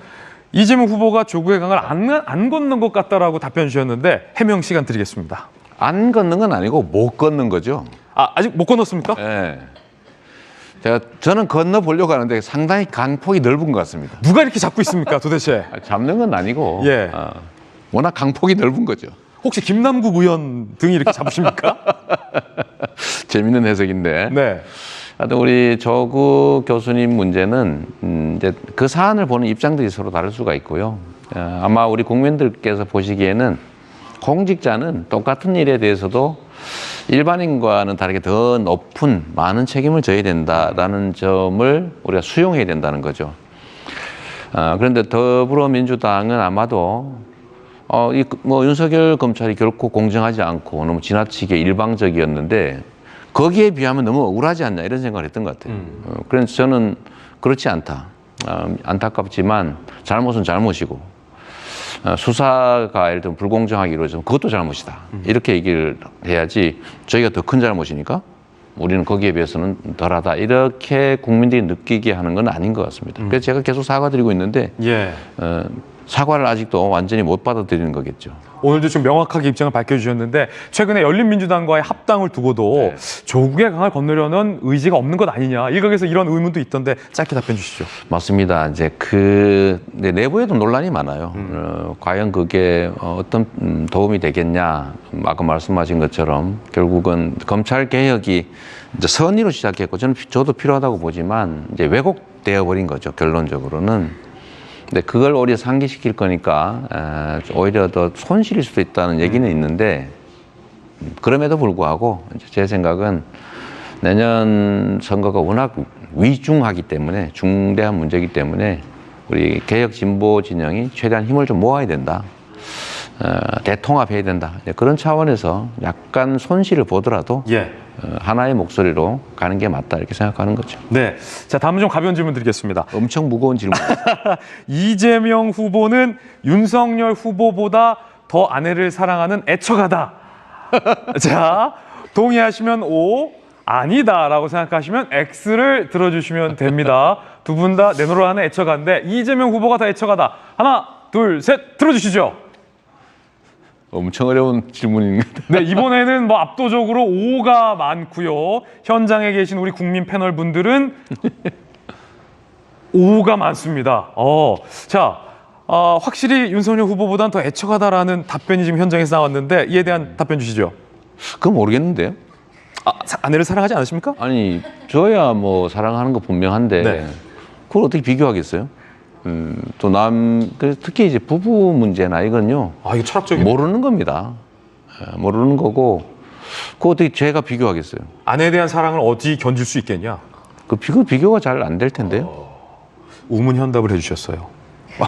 이재명 후보가 조국의 강을 안 건넌 것 같다라고 답변 주셨는데 해명 시간 드리겠습니다. 안 걷는 건 아니고 못 걷는 거죠. 아직 못 건넜습니까? 네. 저는 건너 보려고 하는데 상당히 강폭이 넓은 것 같습니다. 누가 이렇게 잡고 있습니까 도대체? 잡는 건 아니고 예. 워낙 강폭이 넓은 거죠. 혹시 김남국 의원 등이 이렇게 잡으십니까? 재밌는 해석인데. 네. 하여튼 우리 조국 교수님 문제는 이제 그 사안을 보는 입장들이 서로 다를 수가 있고요. 아마 우리 국민들께서 보시기에는 공직자는 똑같은 일에 대해서도 일반인과는 다르게 더 높은 많은 책임을 져야 된다라는 점을 우리가 수용해야 된다는 거죠. 그런데 더불어민주당은 아마도 뭐 윤석열 검찰이 결코 공정하지 않고 너무 지나치게 일방적이었는데 거기에 비하면 너무 억울하지 않냐 이런 생각을 했던 것 같아요. 그래서 저는 그렇지 않다. 안타깝지만 잘못은 잘못이고 수사가 예를 들면 불공정하게 이루어지면 그것도 잘못이다. 이렇게 얘기를 해야지 저희가 더 큰 잘못이니까 우리는 거기에 비해서는 덜하다. 이렇게 국민들이 느끼게 하는 건 아닌 것 같습니다. 그래서 제가 계속 사과드리고 있는데 예. 사과를 아직도 완전히 못 받아들이는 거겠죠. 오늘도 좀 명확하게 입장을 밝혀주셨는데 최근에 열린민주당과의 합당을 두고도 조국의 강을 건너려는 의지가 없는 것 아니냐 일각에서 이런 의문도 있던데 짧게 답변 주시죠. 맞습니다. 이제 내부에도 논란이 많아요. 과연 그게 어떤 도움이 되겠냐. 아까 말씀하신 것처럼 결국은 검찰 개혁이 이제 선의로 시작했고 저도 필요하다고 보지만 이제 왜곡되어 버린 거죠. 결론적으로는. 근데 그걸 오히려 상기시킬 거니까 오히려 더 손실일 수도 있다는 얘기는 있는데 그럼에도 불구하고 제 생각은 내년 선거가 워낙 위중하기 때문에 중대한 문제이기 때문에 우리 개혁 진보 진영이 최대한 힘을 좀 모아야 된다. 대통합해야 된다. 그런 차원에서 약간 손실을 보더라도 예. 하나의 목소리로 가는 게 맞다 이렇게 생각하는 거죠. 네. 자, 다음은 좀 가벼운 질문 드리겠습니다. 엄청 무거운 질문. 이재명 후보는 윤석열 후보보다 더 아내를 사랑하는 애처가다. 자, 동의하시면 O, 아니다라고 생각하시면 X를 들어주시면 됩니다. 두 분 다 내노라 하는 애처가인데 이재명 후보가 더 애처가다. 하나, 둘, 셋 들어주시죠. 엄청 어려운 질문입니다. 네, 이번에는 뭐 압도적으로 O가 많고요. 현장에 계신 우리 국민 패널 분들은 O가 많습니다. 자, 확실히 윤석열 후보보다는 더 애처가다라는 답변이 지금 현장에서 나왔는데 이에 대한 답변 주시죠. 그건 모르겠는데요. 아내를 사랑하지 않으십니까? 아니 저야 뭐 사랑하는 거 분명한데 네. 그걸 어떻게 비교하겠어요? 또 특히 이제 부부 문제나 이건요. 이거 철학적인. 모르는 겁니다. 모르는 거고 그거 어떻게 제가 비교하겠어요? 아내에 대한 사랑을 어디 견딜 수 있겠냐? 그 비교가 잘 안 될 텐데요. 우문현답을 해주셨어요.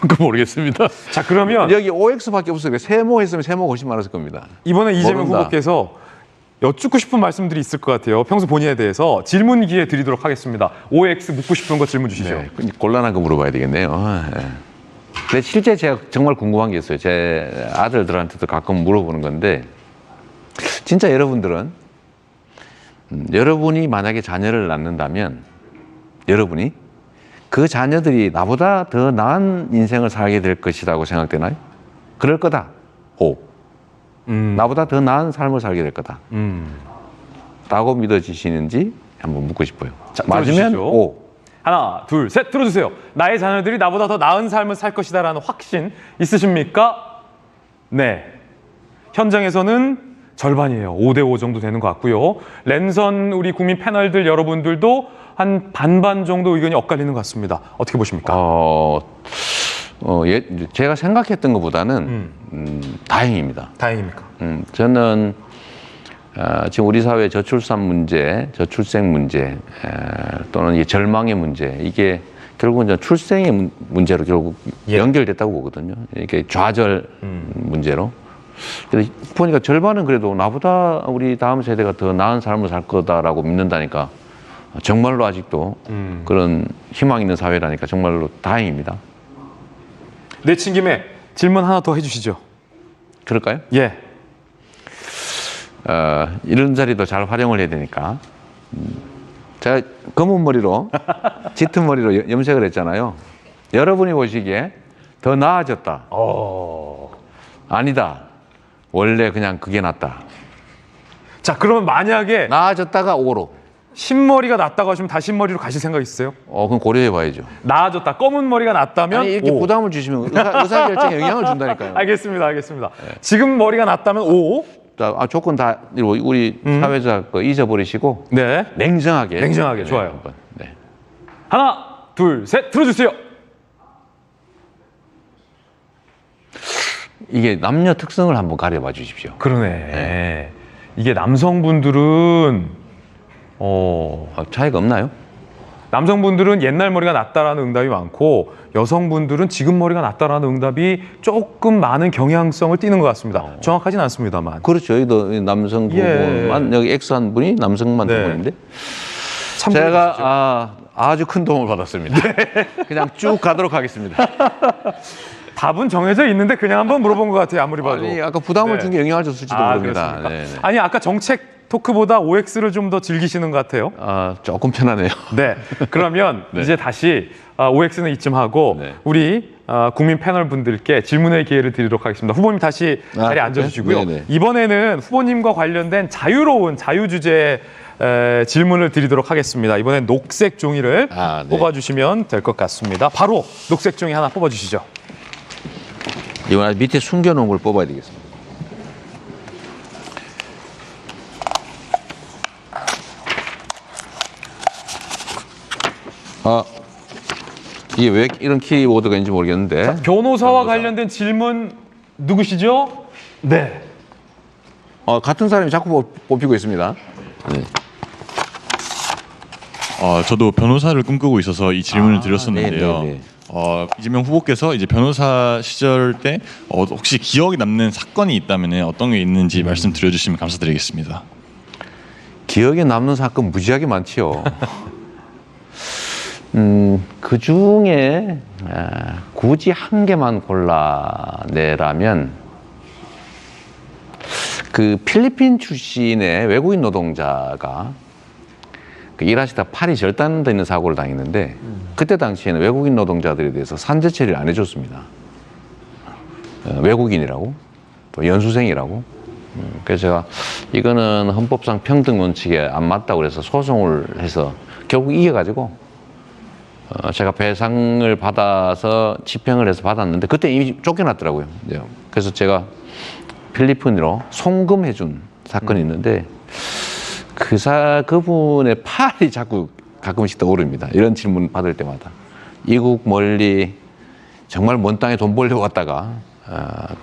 그건 모르겠습니다. 자, 그러면 여기 OX밖에 없어요. 세모 했으면 세모가 훨씬 많았을 겁니다. 이번에 이재명 모른다. 후보께서 여쭙고 싶은 말씀들이 있을 것 같아요. 평소 본인에 대해서 질문 기회 드리도록 하겠습니다. OX 묻고 싶은 거 질문 주시죠. 네, 곤란한 거 물어봐야 되겠네요. 네. 근데 실제 제가 정말 궁금한 게 있어요. 제 아들들한테도 가끔 물어보는 건데, 진짜 여러분들은 여러분이 만약에 자녀를 낳는다면 여러분이 그 자녀들이 나보다 더 나은 인생을 살게 될 것이라고 생각되나요? 그럴 거다. O. 나보다 더 나은 삶을 살게 될 거다. 라고 믿어지시는지 한번 묻고 싶어요. 자, 맞으면 들어주시죠. O. 하나, 둘, 셋 들어주세요. 나의 자녀들이 나보다 더 나은 삶을 살 것이다라는 확신 있으십니까? 네. 현장에서는 절반이에요. 5대5 정도 되는 것 같고요. 랜선 우리 국민 패널들 여러분들도 한 반반 정도 의견이 엇갈리는 것 같습니다. 어떻게 보십니까? 제가 생각했던 것보다는 다행입니다. 다행입니까? 저는 지금 우리 사회 저출산 문제, 저출생 문제 또는 이 절망의 문제, 이게 결국은 이제 출생의 문제로 결국 연결됐다고 보거든요. 이게 좌절 문제로. 그래서 보니까 절반은 그래도 나보다 우리 다음 세대가 더 나은 삶을 살 거다라고 믿는다니까 정말로 아직도 그런 희망 있는 사회라니까 정말로 다행입니다. 내친 김에 질문 하나 더 해주시죠. 그럴까요? 예. 이런 자리도 잘 활용을 해야 되니까. 제가 검은 머리로 짙은 머리로 염색을 했잖아요. 여러분이 보시기에 더 나아졌다. 아니다. 원래 그냥 그게 낫다. 자, 그러면 만약에 나아졌다가 O로. 흰머리가 낫다고 하시면 다시 흰머리로 가실 생각 있으세요? 그럼 고려해 봐야죠. 나아졌다. 검은 머리가 낫다면 아니, 이렇게 O. 부담을 주시면 의사결정에 영향을 준다니까요. 알겠습니다. 알겠습니다. 지금 머리가 낫다면 O. 조건 다 우리 사회적 잊어버리시고 네. 냉정하게. 냉정하게. 좋아요. 한번. 네. 하나, 둘, 셋 들어주세요. 이게 남녀 특성을 한번 가려봐 주십시오. 그러네. 이게 남성분들은 차이가 없나요? 남성분들은 옛날 머리가 낫다라는 응답이 많고 여성분들은 지금 머리가 낫다라는 응답이 조금 많은 경향성을 띠는 것 같습니다. 정확하진 않습니다만. 그렇죠. 여기도 남성 부분만 여기 X한 분이 남성만 두 네. 분인데 참고해 주시죠. 제가 아주 큰 도움을 받았습니다. 그냥 쭉 가도록 하겠습니다. 답은 정해져 있는데 그냥 한번 물어본 것 같아요. 아무리 봐도. 아니 아까 부담을 네. 준 게 영향을 줬을지도 모릅니다. 그렇습니까? 네, 네. 아니 아까 정책 토크보다 OX를 좀 더 즐기시는 것 같아요. 조금 편하네요. 네. 그러면 네. 이제 다시 OX는 이쯤 하고 네. 우리 국민 패널 분들께 질문의 기회를 드리도록 하겠습니다. 후보님 다시 자리에 앉아주시고요. 네, 네. 이번에는 후보님과 관련된 자유로운 자유주제 질문을 드리도록 하겠습니다. 이번엔 녹색 종이를 네. 뽑아주시면 될 것 같습니다. 바로 녹색 종이 하나 뽑아주시죠. 이번에 밑에 숨겨놓은 걸 뽑아야 되겠습니다. 이게 왜 이런 키보드가 있는지 모르겠는데. 변호사와 관련된 질문 누구시죠? 네. 같은 사람이 자꾸 뽑히고 있습니다. 네. 저도 변호사를 꿈꾸고 있어서 이 질문을 드렸었는데요. 네. 이재명 후보께서 이제 변호사 시절 때 혹시 기억에 남는 사건이 있다면 어떤 게 있는지 말씀드려주시면 감사드리겠습니다. 기억에 남는 사건 무지하게 많지요. 그 중에 굳이 한 개만 골라내라면 그 필리핀 출신의 외국인 노동자가 일하시다 팔이 절단되는 사고를 당했는데 그때 당시에는 외국인 노동자들에 대해서 산재 처리를 안 해줬습니다. 외국인이라고 또 연수생이라고. 그래서 제가 이거는 헌법상 평등 원칙에 안 맞다고 그래서 소송을 해서 결국 이겨가지고 제가 배상을 받아서 집행을 해서 받았는데 그때 이미 쫓겨났더라고요. 그래서 제가 필리핀으로 송금해준 사건이 있는데 그분의 팔이 자꾸 가끔씩 떠오릅니다. 이런 질문 받을 때마다. 이국 멀리 정말 먼 땅에 돈 벌려고 갔다가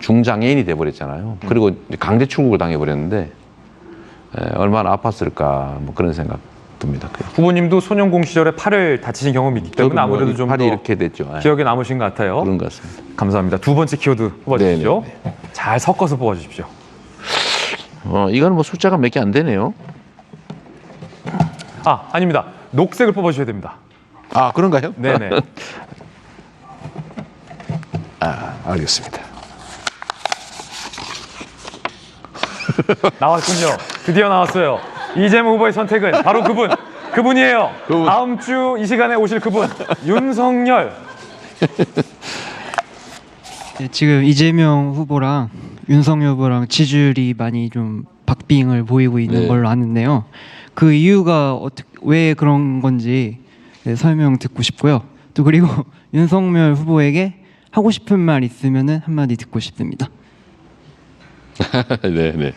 중장애인이 돼버렸잖아요. 그리고 강제 출국을 당해버렸는데 얼마나 아팠을까 뭐 그런 생각 듭니다. 후보님도 소년공 시절에 팔을 다치신 경험이 있기 때문에 아무래도 좀 팔이 더 이렇게 됐죠. 기억에 남으신 것 같아요. 그런 것 같습니다. 감사합니다. 두 번째 키워드 뽑아주시죠. 잘 섞어서 뽑아주십시오. 이건 뭐 숫자가 몇 개 안 되네요. 아닙니다. 녹색을 뽑아주셔야 됩니다. 아, 그런가요? 네네. 알겠습니다. 나왔군요. 드디어 나왔어요. 이재명 후보의 선택은 바로 그분이에요. 다음 주 이 시간에 오실 그분 윤석열. 네, 지금 이재명 후보랑 윤석열 후보랑 지지율이 많이 좀 박빙을 보이고 있는 네. 걸로 아는데요. 그 이유가 왜 그런 건지 설명 듣고 싶고요. 또 그리고 윤석열 후보에게 하고 싶은 말 있으면은 한마디 듣고 싶습니다. 네.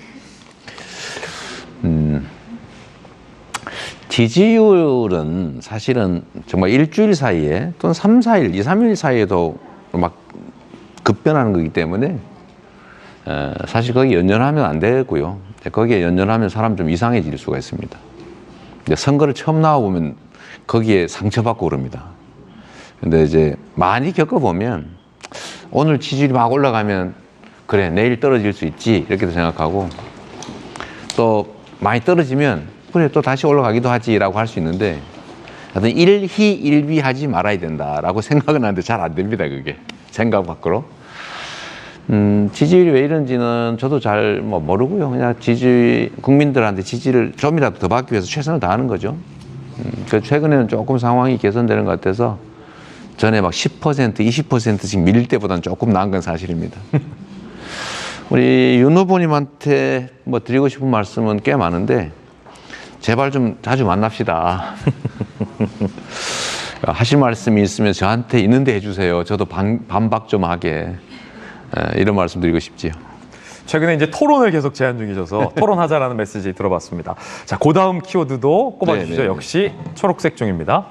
지지율은 사실은 정말 일주일 사이에 또는 3, 4일, 2, 3일 사이에도 막 급변하는 거기 때문에 사실 거기 연연하면 안 되고요. 거기에 연연하면 사람 좀 이상해질 수가 있습니다. 근데 선거를 처음 나와보면 거기에 상처받고 그럽니다. 근데 이제 많이 겪어보면 오늘 지지율이 막 올라가면 그래 내일 떨어질 수 있지 이렇게도 생각하고 또 많이 떨어지면 그래 또 다시 올라가기도 하지라고 할 수 있는데 하여튼 일희일비하지 말아야 된다라고 생각은 하는데 잘 안 됩니다. 그게 생각 밖으로. 지지율이 왜 이런지는 저도 잘 모르고요. 그냥 국민들한테 지지를 좀이라도 더 받기 위해서 최선을 다하는 거죠. 최근에는 조금 상황이 개선되는 것 같아서 전에 막 10%, 20%씩 밀릴 때보다는 조금 나은 건 사실입니다. 우리 윤 후보님한테 드리고 싶은 말씀은 꽤 많은데 제발 좀 자주 만납시다. 하실 말씀이 있으면 저한테 있는데 해주세요. 저도 반박 좀 하게. 이런 말씀 드리고 싶지요. 최근에 이제 토론을 계속 제안 중이셔서 토론하자라는 메시지 들어봤습니다. 자, 그 다음 키워드도 꼽아주시죠. 네네. 역시 초록색 종입니다.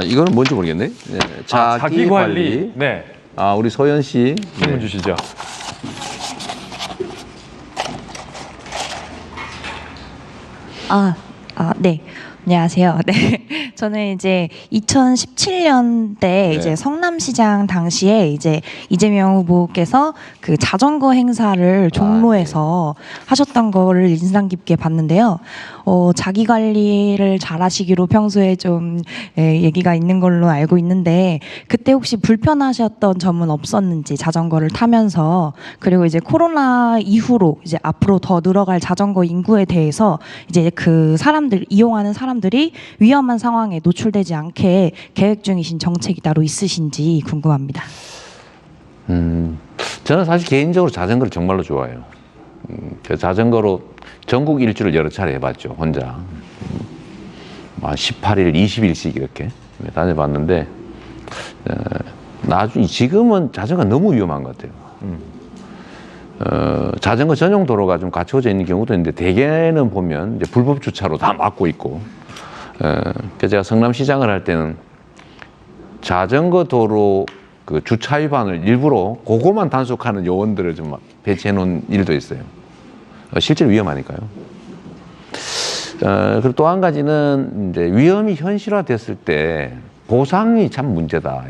이거는 뭔지 모르겠네. 네, 자기 관리. 네. 우리 소연 씨. 질문 주시죠. 네. 안녕하세요. 네. 저는 이제 2017년대 이제 성남시장 당시에 이제 이재명 후보께서 그 자전거 행사를 종로에서 하셨던 거를 인상 깊게 봤는데요. 자기 관리를 잘 하시기로 평소에 좀 얘기가 있는 걸로 알고 있는데 그때 혹시 불편하셨던 점은 없었는지 자전거를 타면서 그리고 이제 코로나 이후로 이제 앞으로 더 늘어갈 자전거 인구에 대해서 이제 그 사람들 이용하는 사람들이 위험한 상황에 노출되지 않게 계획 중이신 정책이 따로 있으신지 궁금합니다. 저는 사실 개인적으로 자전거를 정말로 좋아해요. 자전거로 전국 일주를 여러 차례 해봤죠, 혼자. 18일, 20일씩 이렇게 다녀봤는데, 나중에 지금은 자전거가 너무 위험한 것 같아요. 자전거 전용 도로가 좀 갖춰져 있는 경우도 있는데, 대개는 보면 이제 불법 주차로 다 막고 있고, 그래서 제가 성남시장을 할 때는 자전거 도로 그 주차 위반을 일부러 그거만 단속하는 요원들을 좀 배치해 놓은 일도 있어요. 실제로 위험하니까요. 그리고 또 한 가지는 이제 위험이 현실화됐을 때 보상이 참 문제다.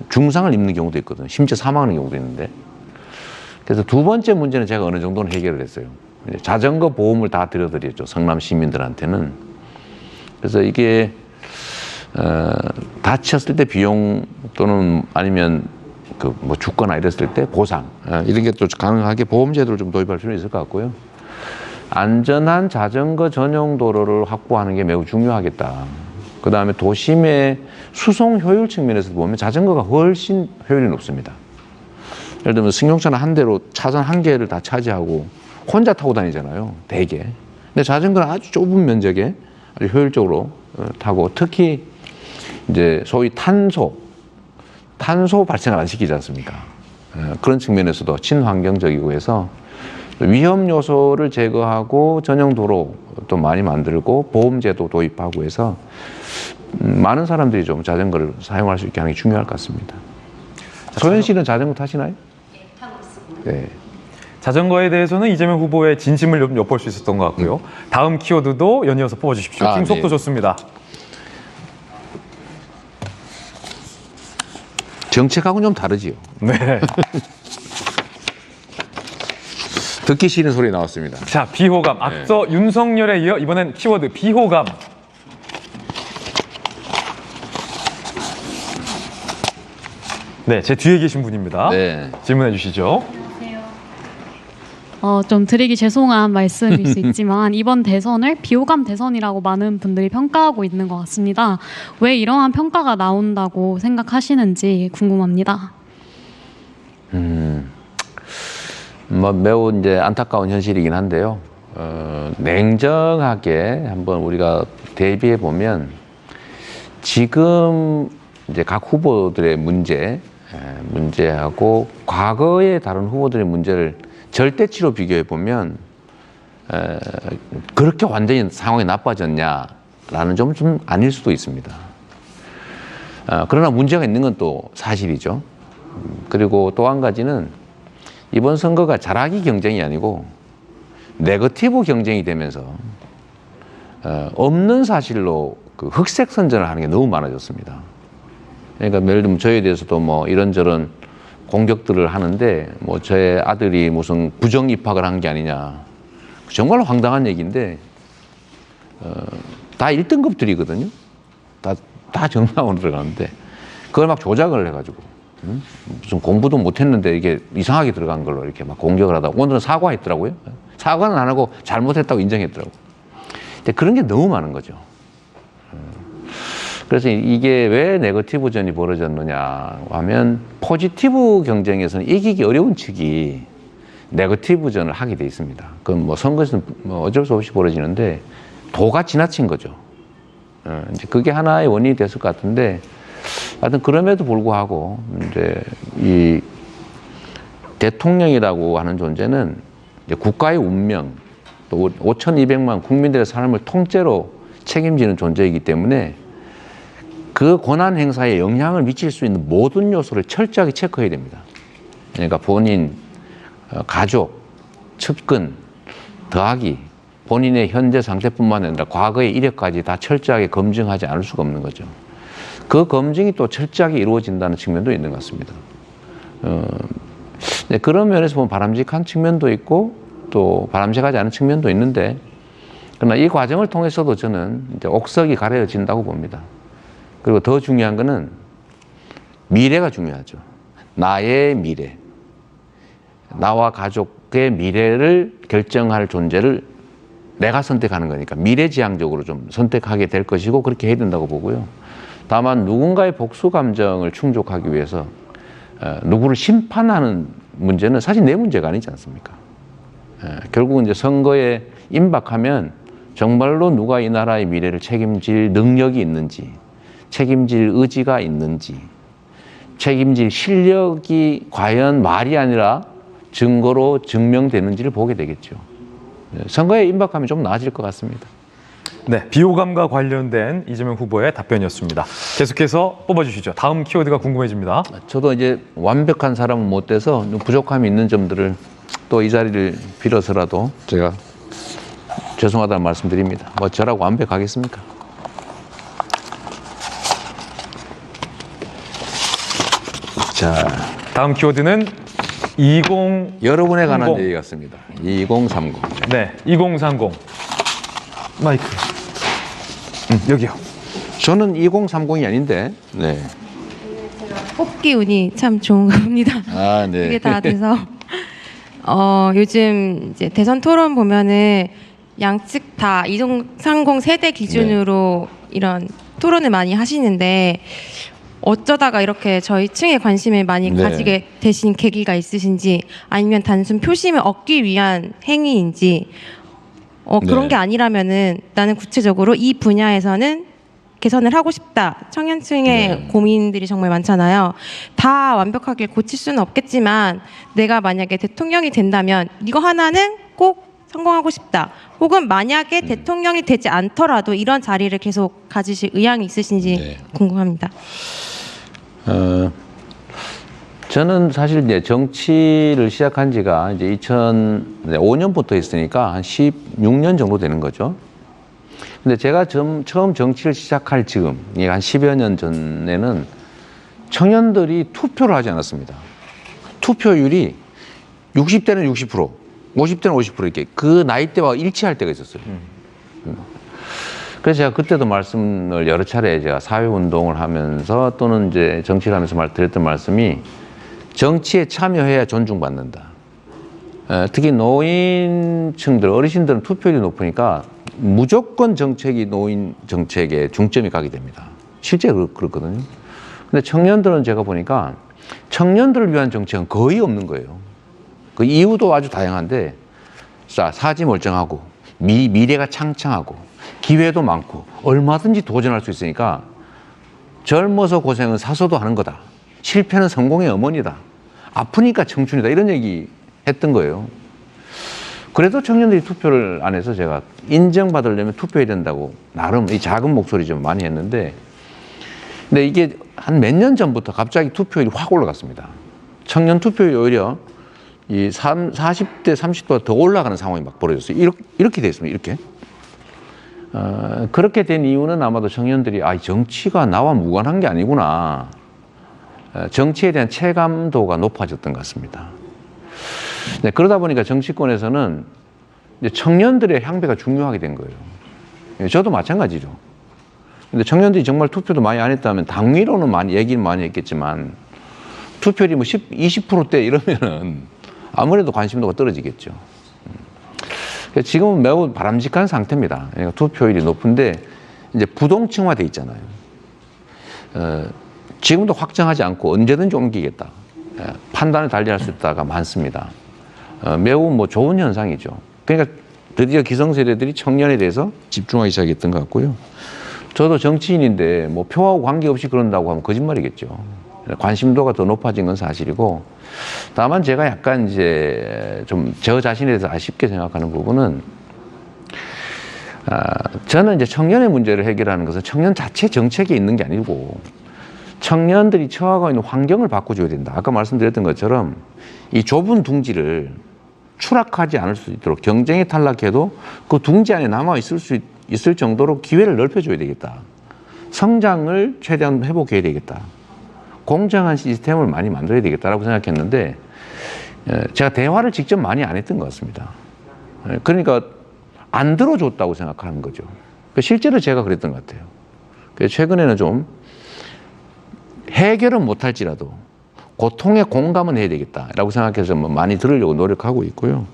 중상을 입는 경우도 있거든요. 심지어 사망하는 경우도 있는데. 그래서 두 번째 문제는 제가 어느 정도는 해결을 했어요. 이제 자전거 보험을 다 들여드렸죠. 성남 시민들한테는. 그래서 이게 다쳤을 때 비용 또는 아니면 그 뭐 죽거나 이랬을 때 보상 이런 게 또 가능하게 보험 제도를 좀 도입할 필요는 있을 것 같고요. 안전한 자전거 전용 도로를 확보하는 게 매우 중요하겠다. 그 다음에 도심의 수송 효율 측면에서 보면 자전거가 훨씬 효율이 높습니다. 예를 들면 승용차는 한 대로 차선 한 개를 다 차지하고 혼자 타고 다니잖아요, 대개. 근데 자전거는 아주 좁은 면적에 아주 효율적으로 타고 특히 이제 소위 탄소 발생을 안 시키지 않습니까? 그런 측면에서도 친환경적이고 해서 위험 요소를 제거하고 전용 도로 또 많이 만들고 보험제도 도입하고 해서 많은 사람들이 좀 자전거를 사용할 수 있게 하는 게 중요할 것 같습니다. 소연 씨는 자전거 타시나요? 네, 타고 있습니다. 네. 자전거에 대해서는 이재명 후보의 진심을 엿볼 수 있었던 것 같고요. 다음 키워드도 연이어서 뽑아주십시오. 팀 속도 네. 좋습니다. 정책하고는 좀 다르지요. 네. 듣기 싫은 소리 나왔습니다. 자, 비호감. 앞서 윤석열에 이어 이번엔 키워드 비호감. 네, 제 뒤에 계신 분입니다. 네. 질문해 주시죠. 좀 드리기 죄송한 말씀일 수 있지만 이번 대선을 비호감 대선이라고 많은 분들이 평가하고 있는 것 같습니다. 왜 이러한 평가가 나온다고 생각하시는지 궁금합니다. 뭐 매우 이제 안타까운 현실이긴 한데요. 냉정하게 한번 우리가 대비해 보면 지금 이제 각 후보들의 문제하고 과거의 다른 후보들의 문제를 절대치로 비교해 보면 그렇게 완전히 상황이 나빠졌냐라는 점은 좀 아닐 수도 있습니다. 그러나 문제가 있는 건 또 사실이죠. 그리고 또 한 가지는 이번 선거가 잘하기 경쟁이 아니고 네거티브 경쟁이 되면서 없는 사실로 그 흑색 선전을 하는 게 너무 많아졌습니다. 그러니까 예를 들면 저에 대해서도 뭐 이런저런 공격들을 하는데 뭐 제 아들이 무슨 부정 입학을 한 게 아니냐. 정말 황당한 얘기인데 다 1등급들이거든요. 다 정상으로 들어가는데 그걸 막 조작을 해가지고 무슨 공부도 못했는데 이게 이상하게 들어간 걸로 이렇게 막 공격을 하다가 오늘은 사과했더라고요. 사과는 안 하고 잘못했다고 인정했더라고요. 근데 그런 게 너무 많은 거죠. 그래서 이게 왜 네거티브전이 벌어졌느냐 하면 포지티브 경쟁에서는 이기기 어려운 측이 네거티브전을 하게 돼 있습니다. 그건 뭐 선거에서는 뭐 어쩔 수 없이 벌어지는데 도가 지나친 거죠. 이제 그게 하나의 원인이 됐을 것 같은데 하여튼 그럼에도 불구하고 이제 이 대통령이라고 하는 존재는 이제 국가의 운명 또 5,200만 국민들의 삶을 통째로 책임지는 존재이기 때문에 그 권한 행사에 영향을 미칠 수 있는 모든 요소를 철저하게 체크해야 됩니다. 그러니까 본인, 가족, 측근, 더하기, 본인의 현재 상태뿐만 아니라 과거의 이력까지 다 철저하게 검증하지 않을 수가 없는 거죠. 그 검증이 또 철저하게 이루어진다는 측면도 있는 것 같습니다. 네, 그런 면에서 보면 바람직한 측면도 있고 또 바람직하지 않은 측면도 있는데 그러나 이 과정을 통해서도 저는 이제 옥석이 가려진다고 봅니다. 그리고 더 중요한 거는 미래가 중요하죠. 나의 미래. 나와 가족의 미래를 결정할 존재를 내가 선택하는 거니까 미래지향적으로 좀 선택하게 될 것이고 그렇게 해야 된다고 보고요. 다만 누군가의 복수 감정을 충족하기 위해서 누구를 심판하는 문제는 사실 내 문제가 아니지 않습니까? 결국은 이제 선거에 임박하면 정말로 누가 이 나라의 미래를 책임질 능력이 있는지 책임질 의지가 있는지 책임질 실력이 과연 말이 아니라 증거로 증명되는지를 보게 되겠죠. 선거에 임박하면 좀 나아질 것 같습니다. 네, 비호감과 관련된 이재명 후보의 답변이었습니다. 계속해서 뽑아주시죠. 다음 키워드가 궁금해집니다. 저도 이제 완벽한 사람은 못 돼서 부족함이 있는 점들을 또 이 자리를 빌어서라도 제가 죄송하다는 말씀드립니다. 뭐 저라고 완벽하겠습니까? 자, 다음 키워드는 2030. 여러분에 관한 얘기 같습니다. 2030. 네, 2030. 마이크. 여기요. 저는 2030이 아닌데. 네. 뽑기 운이 참 좋은 겁니다. 아, 네. 그게 다 돼서 요즘 이제 대선 토론 보면은 양측 다 2030 세대 기준으로 이런 토론을 많이 하시는데 어쩌다가 이렇게 저희 층에 관심을 많이 네. 가지게 되신 계기가 있으신지 아니면 단순 표심을 얻기 위한 행위인지 그런 네. 게 아니라면은 나는 구체적으로 이 분야에서는 개선을 하고 싶다. 청년층의 네. 고민들이 정말 많잖아요. 다 완벽하게 고칠 수는 없겠지만 내가 만약에 대통령이 된다면 이거 하나는 꼭 성공하고 싶다. 혹은 만약에 대통령이 되지 않더라도 이런 자리를 계속 가지실 의향이 있으신지 네. 궁금합니다. 저는 사실 이제 정치를 시작한 지가 이제 2005년부터 했으니까 한 16년 정도 되는 거죠. 근데 제가 처음 정치를 시작할 지금, 이게 한 10여 년 전에는 청년들이 투표를 하지 않았습니다. 투표율이 60대는 60%, 50대는 50% 이렇게 그 나이대와 일치할 때가 있었어요. 그래서 제가 그때도 말씀을 여러 차례 제가 사회운동을 하면서 또는 이제 정치를 하면서 드렸던 말씀이 정치에 참여해야 존중받는다. 특히 노인층들, 어르신들은 투표율이 높으니까 무조건 정책이 노인 정책에 중점이 가게 됩니다. 실제 그렇거든요. 근데 청년들은 제가 보니까 청년들을 위한 정책은 거의 없는 거예요. 그 이유도 아주 다양한데 사지 멀쩡하고 미래가 창창하고 기회도 많고 얼마든지 도전할 수 있으니까 젊어서 고생은 사서도 하는 거다. 실패는 성공의 어머니다. 아프니까 청춘이다. 이런 얘기 했던 거예요. 그래도 청년들이 투표를 안 해서 제가 인정받으려면 투표해야 된다고 나름 이 작은 목소리 좀 많이 했는데 근데 이게 한 몇 년 전부터 갑자기 투표율이 확 올라갔습니다. 청년 투표율이 오히려 이 40대, 30대보다 더 올라가는 상황이 막 벌어졌어요. 이렇게 돼 있습니다. 이렇게. 그렇게 된 이유는 아마도 청년들이 정치가 나와 무관한 게 아니구나. 정치에 대한 체감도가 높아졌던 것 같습니다. 네, 그러다 보니까 정치권에서는 이제 청년들의 향배가 중요하게 된 거예요. 저도 마찬가지죠. 근데 청년들이 정말 투표도 많이 안 했다면 당위로는 많이 얘기는 많이 했겠지만 투표율이 뭐 20%대 이러면은 아무래도 관심도가 떨어지겠죠. 지금은 매우 바람직한 상태입니다. 그러니까 투표율이 높은데 이제 부동층화돼 있잖아요. 지금도 확정하지 않고 언제든지 옮기겠다. 판단을 달리할 수 있다가 많습니다. 매우 뭐 좋은 현상이죠. 그러니까 드디어 기성세대들이 청년에 대해서 집중하기 시작했던 것 같고요. 저도 정치인인데 뭐 표하고 관계없이 그런다고 하면 거짓말이겠죠. 관심도가 더 높아진 건 사실이고 다만 제가 약간 이제 좀 저 자신에 대해서 아쉽게 생각하는 부분은 저는 이제 청년의 문제를 해결하는 것은 청년 자체 정책에 있는 게 아니고 청년들이 처하고 있는 환경을 바꿔줘야 된다. 아까 말씀드렸던 것처럼 이 좁은 둥지를 추락하지 않을 수 있도록 경쟁에 탈락해도 그 둥지 안에 남아 있을 정도로 기회를 넓혀줘야 되겠다. 성장을 최대한 회복해야 되겠다. 공정한 시스템을 많이 만들어야 되겠다라고 생각했는데 제가 대화를 직접 많이 안 했던 것 같습니다. 그러니까 안 들어줬다고 생각하는 거죠. 실제로 제가 그랬던 것 같아요. 그래서 최근에는 좀 해결은 못할지라도 고통에 공감은 해야 되겠다라고 생각해서 많이 들으려고 노력하고 있고요.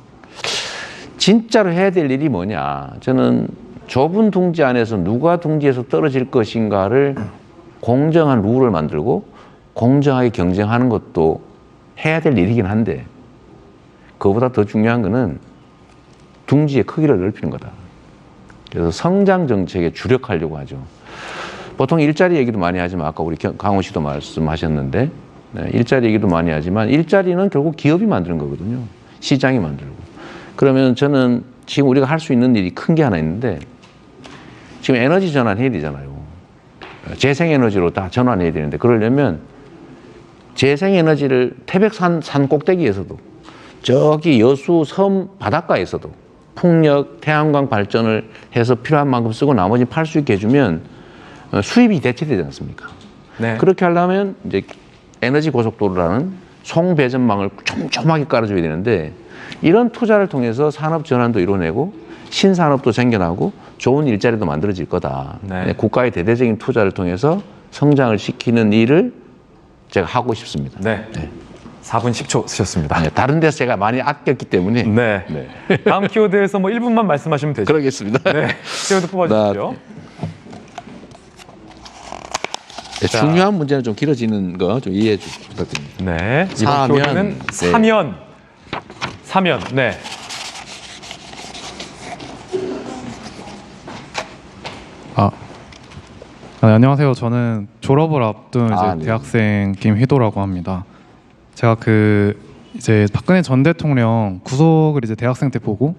진짜로 해야 될 일이 뭐냐. 저는 좁은 둥지 안에서 누가 둥지에서 떨어질 것인가를 공정한 룰을 만들고 공정하게 경쟁하는 것도 해야 될 일이긴 한데 그거보다 더 중요한 거는 둥지의 크기를 넓히는 거다. 그래서 성장 정책에 주력하려고 하죠. 보통 일자리 얘기도 많이 하지만 아까 우리 강호 씨도 말씀하셨는데 일자리 얘기도 많이 하지만 일자리는 결국 기업이 만드는 거거든요. 시장이 만들고. 그러면 저는 지금 우리가 할 수 있는 일이 큰 게 하나 있는데 지금 에너지 전환해야 되잖아요. 재생에너지로 다 전환해야 되는데 그러려면 재생에너지를 태백산 산 꼭대기에서도 저기 여수 섬 바닷가에서도 풍력, 태양광 발전을 해서 필요한 만큼 쓰고 나머지 팔 수 있게 해주면 수입이 대체되지 않습니까? 네. 그렇게 하려면 이제 에너지 고속도로라는 송배전망을 촘촘하게 깔아줘야 되는데 이런 투자를 통해서 산업 전환도 이뤄내고 신산업도 생겨나고 좋은 일자리도 만들어질 거다. 네. 국가의 대대적인 투자를 통해서 성장을 시키는 일을 제가 하고 싶습니다. 네. 4분 10초 쓰셨습니다. 네, 다른 데서 제가 많이 아꼈기 때문에. 네. 다음 키워드에서 뭐 1분만 말씀하시면 되죠. 그러겠습니다. 네. 키워드 뽑아주시죠. 네, 중요한 문제는 좀 길어지는 거 좀 이해해 주시기 부탁드립니다. 네. 이번 사면. 키워드는 네. 사면. 사면. 네. 안녕하세요. 저는 졸업을 앞둔 이제 네. 대학생 김휘도라고 합니다. 제가 이제 박근혜 전 대통령 구속을 이제 대학생 때 보고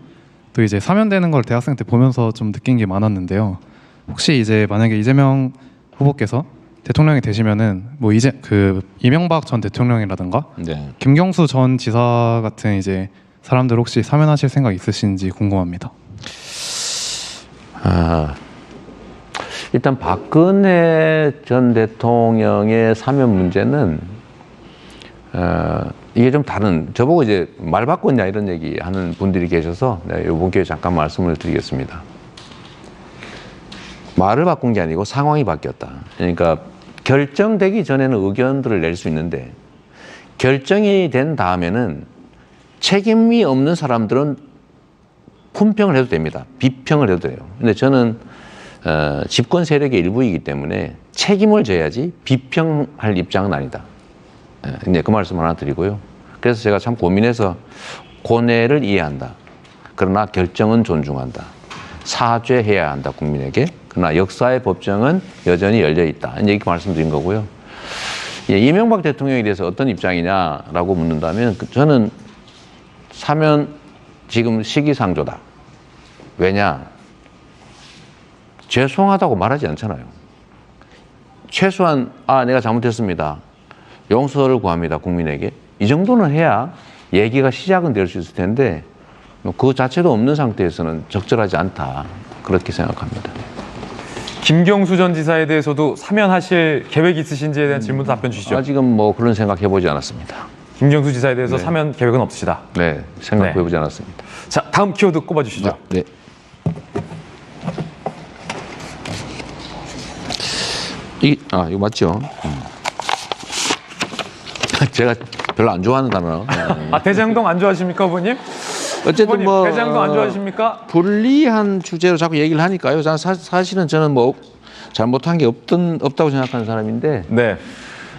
또 이제 사면되는 걸 대학생 때 보면서 좀 느낀 게 많았는데요. 혹시 이제 만약에 이재명 후보께서 대통령이 되시면은 뭐 이제 그 이명박 전 대통령이라든가 네. 김경수 전 지사 같은 이제 사람들 혹시 사면하실 생각 있으신지 궁금합니다. 일단 박근혜 전 대통령의 사면 문제는 이게 좀 다른, 저보고 이제 말 바꿨냐 이런 얘기 하는 분들이 계셔서 이번 기회에 잠깐 말씀을 드리겠습니다. 말을 바꾼 게 아니고 상황이 바뀌었다. 그러니까 결정되기 전에는 의견들을 낼 수 있는데 결정이 된 다음에는 책임이 없는 사람들은 품평을 해도 됩니다. 비평을 해도 돼요. 근데 저는 집권 세력의 일부이기 때문에 책임을 져야지 비평할 입장은 아니다. 이제 그 말씀 하나 드리고요. 그래서 제가 참 고민해서 고뇌를 이해한다. 그러나 결정은 존중한다. 사죄해야 한다, 국민에게. 그러나 역사의 법정은 여전히 열려 있다. 이제 이렇게 말씀드린 거고요. 이명박 대통령에 대해서 어떤 입장이냐라고 묻는다면 저는 사면 지금 시기상조다. 왜냐? 죄송하다고 말하지 않잖아요. 최소한 내가 잘못했습니다. 용서를 구합니다. 국민에게. 이 정도는 해야 얘기가 시작은 될 수 있을 텐데 그 자체도 없는 상태에서는 적절하지 않다. 그렇게 생각합니다. 김경수 전 지사에 대해서도 사면하실 계획 있으신지에 대한 질문도 답변 주시죠. 아직은 뭐 그런 생각 해보지 않았습니다. 김경수 지사에 대해서 네. 사면 계획은 없으시다. 네, 생각해보지 않았습니다. 자, 다음 키워드 꼽아주시죠. 네. 이거 맞죠? 제가 별로 안 좋아하는 단어. 대장동 안 좋아하십니까, 후보님? 어쨌든 후보님, 뭐 대장동 안 좋아하십니까? 불리한 주제로 자꾸 얘기를 하니까요. 사실은 저는 뭐 잘못한 게 없다고 생각하는 사람인데. 네.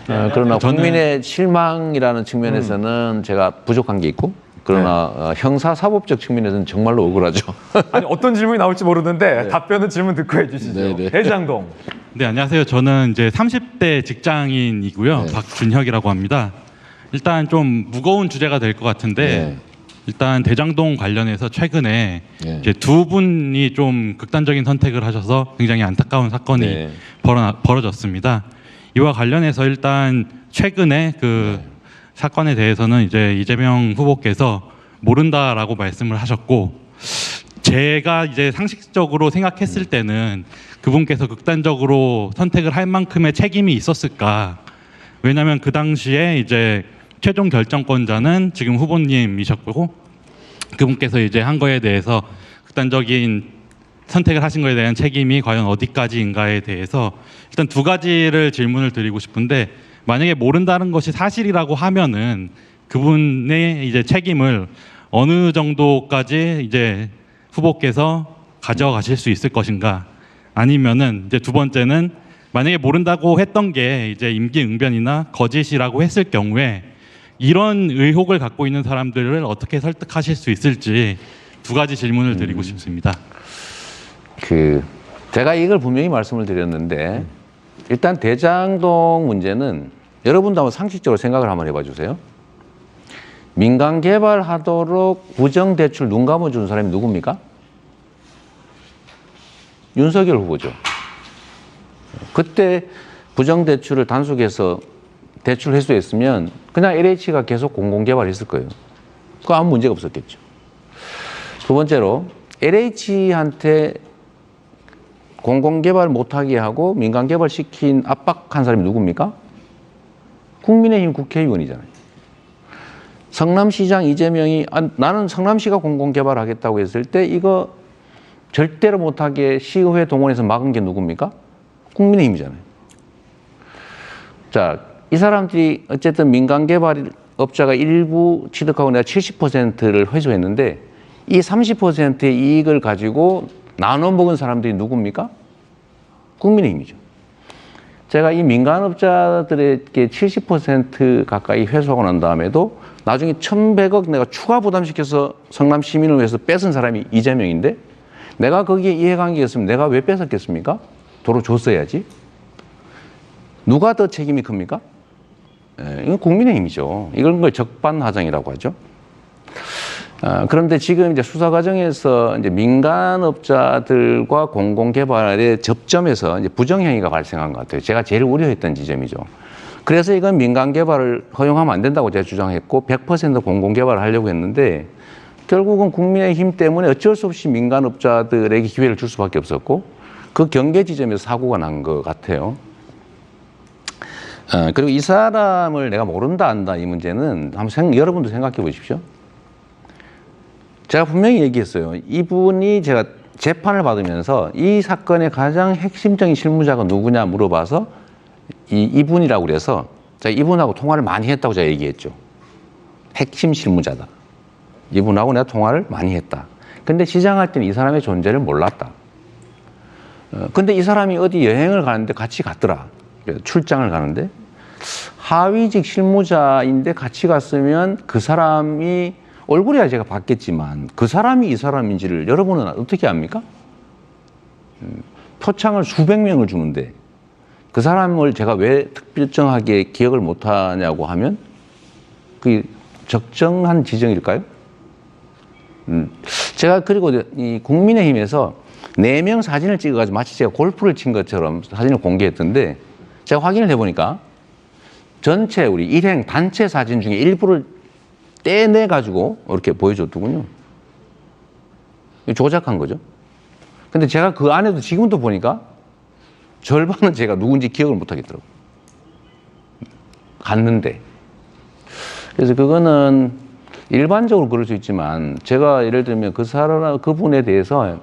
그러나 국민의 실망이라는 측면에서는 제가 부족한 게 있고. 그러나 형사사법적 측면에서는 정말로 억울하죠. 아니 어떤 질문이 나올지 모르는데 답변은 질문 듣고 해주시죠. 네. 대장동. 네, 안녕하세요. 저는 이제 30대 직장인이고요. 네. 박준혁이라고 합니다. 일단 좀 무거운 주제가 될 것 같은데 네. 일단 대장동 관련해서 최근에 네. 이제 두 분이 좀 극단적인 선택을 하셔서 굉장히 안타까운 사건이 네. 벌어졌습니다. 이와 관련해서 일단 최근에 그 사건에 대해서는 이제 이재명 후보께서 모른다라고 말씀을 하셨고 제가 이제 상식적으로 생각했을 때는 그분께서 극단적으로 선택을 할 만큼의 책임이 있었을까? 왜냐하면 그 당시에 이제 최종 결정권자는 지금 후보님이셨고 그분께서 이제 한 거에 대해서 극단적인 선택을 하신 거에 대한 책임이 과연 어디까지인가에 대해서 일단 두 가지를 질문을 드리고 싶은데 만약에 모른다는 것이 사실이라고 하면은 그분의 이제 책임을 어느 정도까지 이제 후보께서 가져가실 수 있을 것인가? 아니면은 이제 두 번째는 만약에 모른다고 했던 게 이제 임기응변이나 거짓이라고 했을 경우에 이런 의혹을 갖고 있는 사람들을 어떻게 설득하실 수 있을지 두 가지 질문을 드리고 싶습니다. 제가 이걸 분명히 말씀을 드렸는데 일단 대장동 문제는 여러분도 한번 상식적으로 생각을 한번 해봐 주세요. 민간 개발하도록 부정대출 눈 감아주는 사람이 누굽니까? 윤석열 후보죠. 그때 부정대출을 단속해서 대출 회수했으면 그냥 LH가 계속 공공개발했을 거예요. 그거 아무 문제가 없었겠죠. 두 번째로 LH한테 공공개발 못하게 하고 민간개발 시킨 압박한 사람이 누굽니까? 국민의힘 국회의원이잖아요. 성남시장 이재명이 나는 성남시가 공공개발하겠다고 했을 때 이거 절대로 못하게 시의회 동원해서 막은 게 누굽니까? 국민의힘이잖아요. 자, 이 사람들이 어쨌든 민간개발 업자가 일부 취득하고 내가 70%를 회수했는데 이 30%의 이익을 가지고 나눠 먹은 사람들이 누굽니까? 국민의힘이죠. 제가 이 민간업자들에게 70% 가까이 회수하고 난 다음에도 나중에 1,100억 내가 추가 부담시켜서 성남 시민을 위해서 뺏은 사람이 이재명인데 내가 거기에 이해관계였으면 내가 왜 뺏었겠습니까? 도로 줬어야지. 누가 더 책임이 큽니까? 이건 국민의힘이죠. 이런 걸 적반하장이라고 하죠. 그런데 지금 이제 수사 과정에서 이제 민간업자들과 공공개발의 접점에서 이제 부정행위가 발생한 것 같아요. 제가 제일 우려했던 지점이죠. 그래서 이건 민간개발을 허용하면 안 된다고 제가 주장했고 100% 공공개발을 하려고 했는데 결국은 국민의힘 때문에 어쩔 수 없이 민간업자들에게 기회를 줄 수밖에 없었고 그 경계 지점에서 사고가 난 것 같아요. 그리고 이 사람을 내가 모른다 안다 이 문제는 한번 여러분도 생각해 보십시오. 제가 분명히 얘기했어요. 이분이 제가 재판을 받으면서 이 사건의 가장 핵심적인 실무자가 누구냐 물어봐서 이분이라고 그래서 제가 이분하고 통화를 많이 했다고 제가 얘기했죠. 핵심 실무자다. 이분하고 내가 통화를 많이 했다. 근데 시장할 때는 이 사람의 존재를 몰랐다. 근데 이 사람이 어디 여행을 가는데 같이 갔더라. 출장을 가는데 하위직 실무자인데 같이 갔으면 그 사람이 얼굴이야 제가 봤겠지만 그 사람이 이 사람인지를 여러분은 어떻게 압니까? 표창을 수백 명을 주는데 그 사람을 제가 왜 특별정하게 기억을 못하냐고 하면 그게 적정한 지정일까요? 제가 그리고 이 국민의힘에서 4명 사진을 찍어가지고 마치 제가 골프를 친 것처럼 사진을 공개했던데 제가 확인을 해보니까 전체 우리 일행 단체 사진 중에 일부를 떼내가지고 이렇게 보여줬더군요. 조작한 거죠. 근데 제가 그 안에도 지금도 보니까 절반은 제가 누군지 기억을 못 하겠더라고요. 갔는데. 그래서 그거는 일반적으로 그럴 수 있지만 제가 예를 들면 그분에 대해서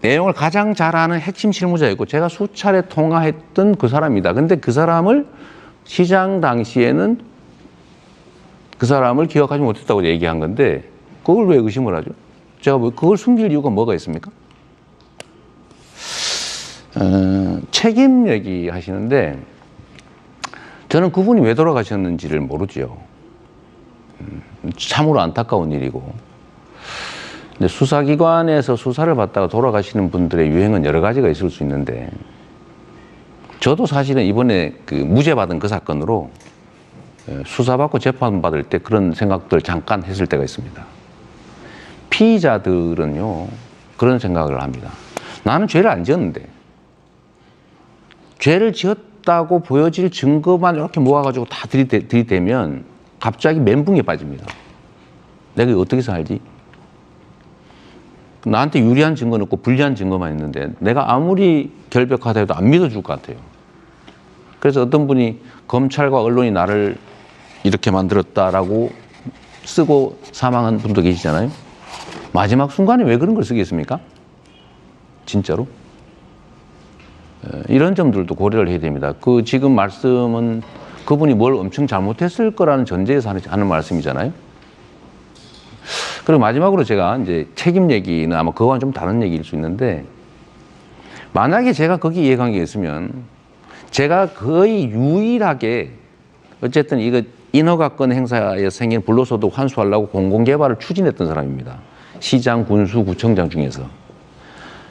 내용을 가장 잘 아는 핵심 실무자였고 제가 수차례 통화했던 그 사람이다. 근데 그 사람을 시장 당시에는 그 사람을 기억하지 못했다고 얘기한 건데 그걸 왜 의심을 하죠? 제가 그걸 숨길 이유가 뭐가 있습니까? 책임 얘기하시는데 저는 그분이 왜 돌아가셨는지를 모르죠. 참으로 안타까운 일이고 근데 수사기관에서 수사를 받다가 돌아가시는 분들의 유행은 여러 가지가 있을 수 있는데 저도 사실은 이번에 그 무죄 받은 그 사건으로 수사받고 재판받을 때 그런 생각들 잠깐 했을 때가 있습니다. 피의자들은요 그런 생각을 합니다. 나는 죄를 안 지었는데 죄를 지었다고 보여질 증거만 이렇게 모아가지고 다 들이대면 갑자기 멘붕에 빠집니다. 내가 이거 어떻게 살지? 나한테 유리한 증거는 없고 불리한 증거만 있는데 내가 아무리 결백하다 해도 안 믿어줄 것 같아요. 그래서 어떤 분이 검찰과 언론이 나를 이렇게 만들었다라고 쓰고 사망한 분도 계시잖아요. 마지막 순간에 왜 그런 걸 쓰겠습니까? 진짜로? 이런 점들도 고려를 해야 됩니다. 그 지금 말씀은 그분이 뭘 엄청 잘못했을 거라는 전제에서 하는 말씀이잖아요. 그리고 마지막으로 제가 이제 책임 얘기는 아마 그거와는 좀 다른 얘기일 수 있는데 만약에 제가 거기 이해관계가 있으면 제가 거의 유일하게 어쨌든 이거 인허가권 행사에 생긴 불로소득 환수하려고 공공개발을 추진했던 사람입니다. 시장, 군수, 구청장 중에서.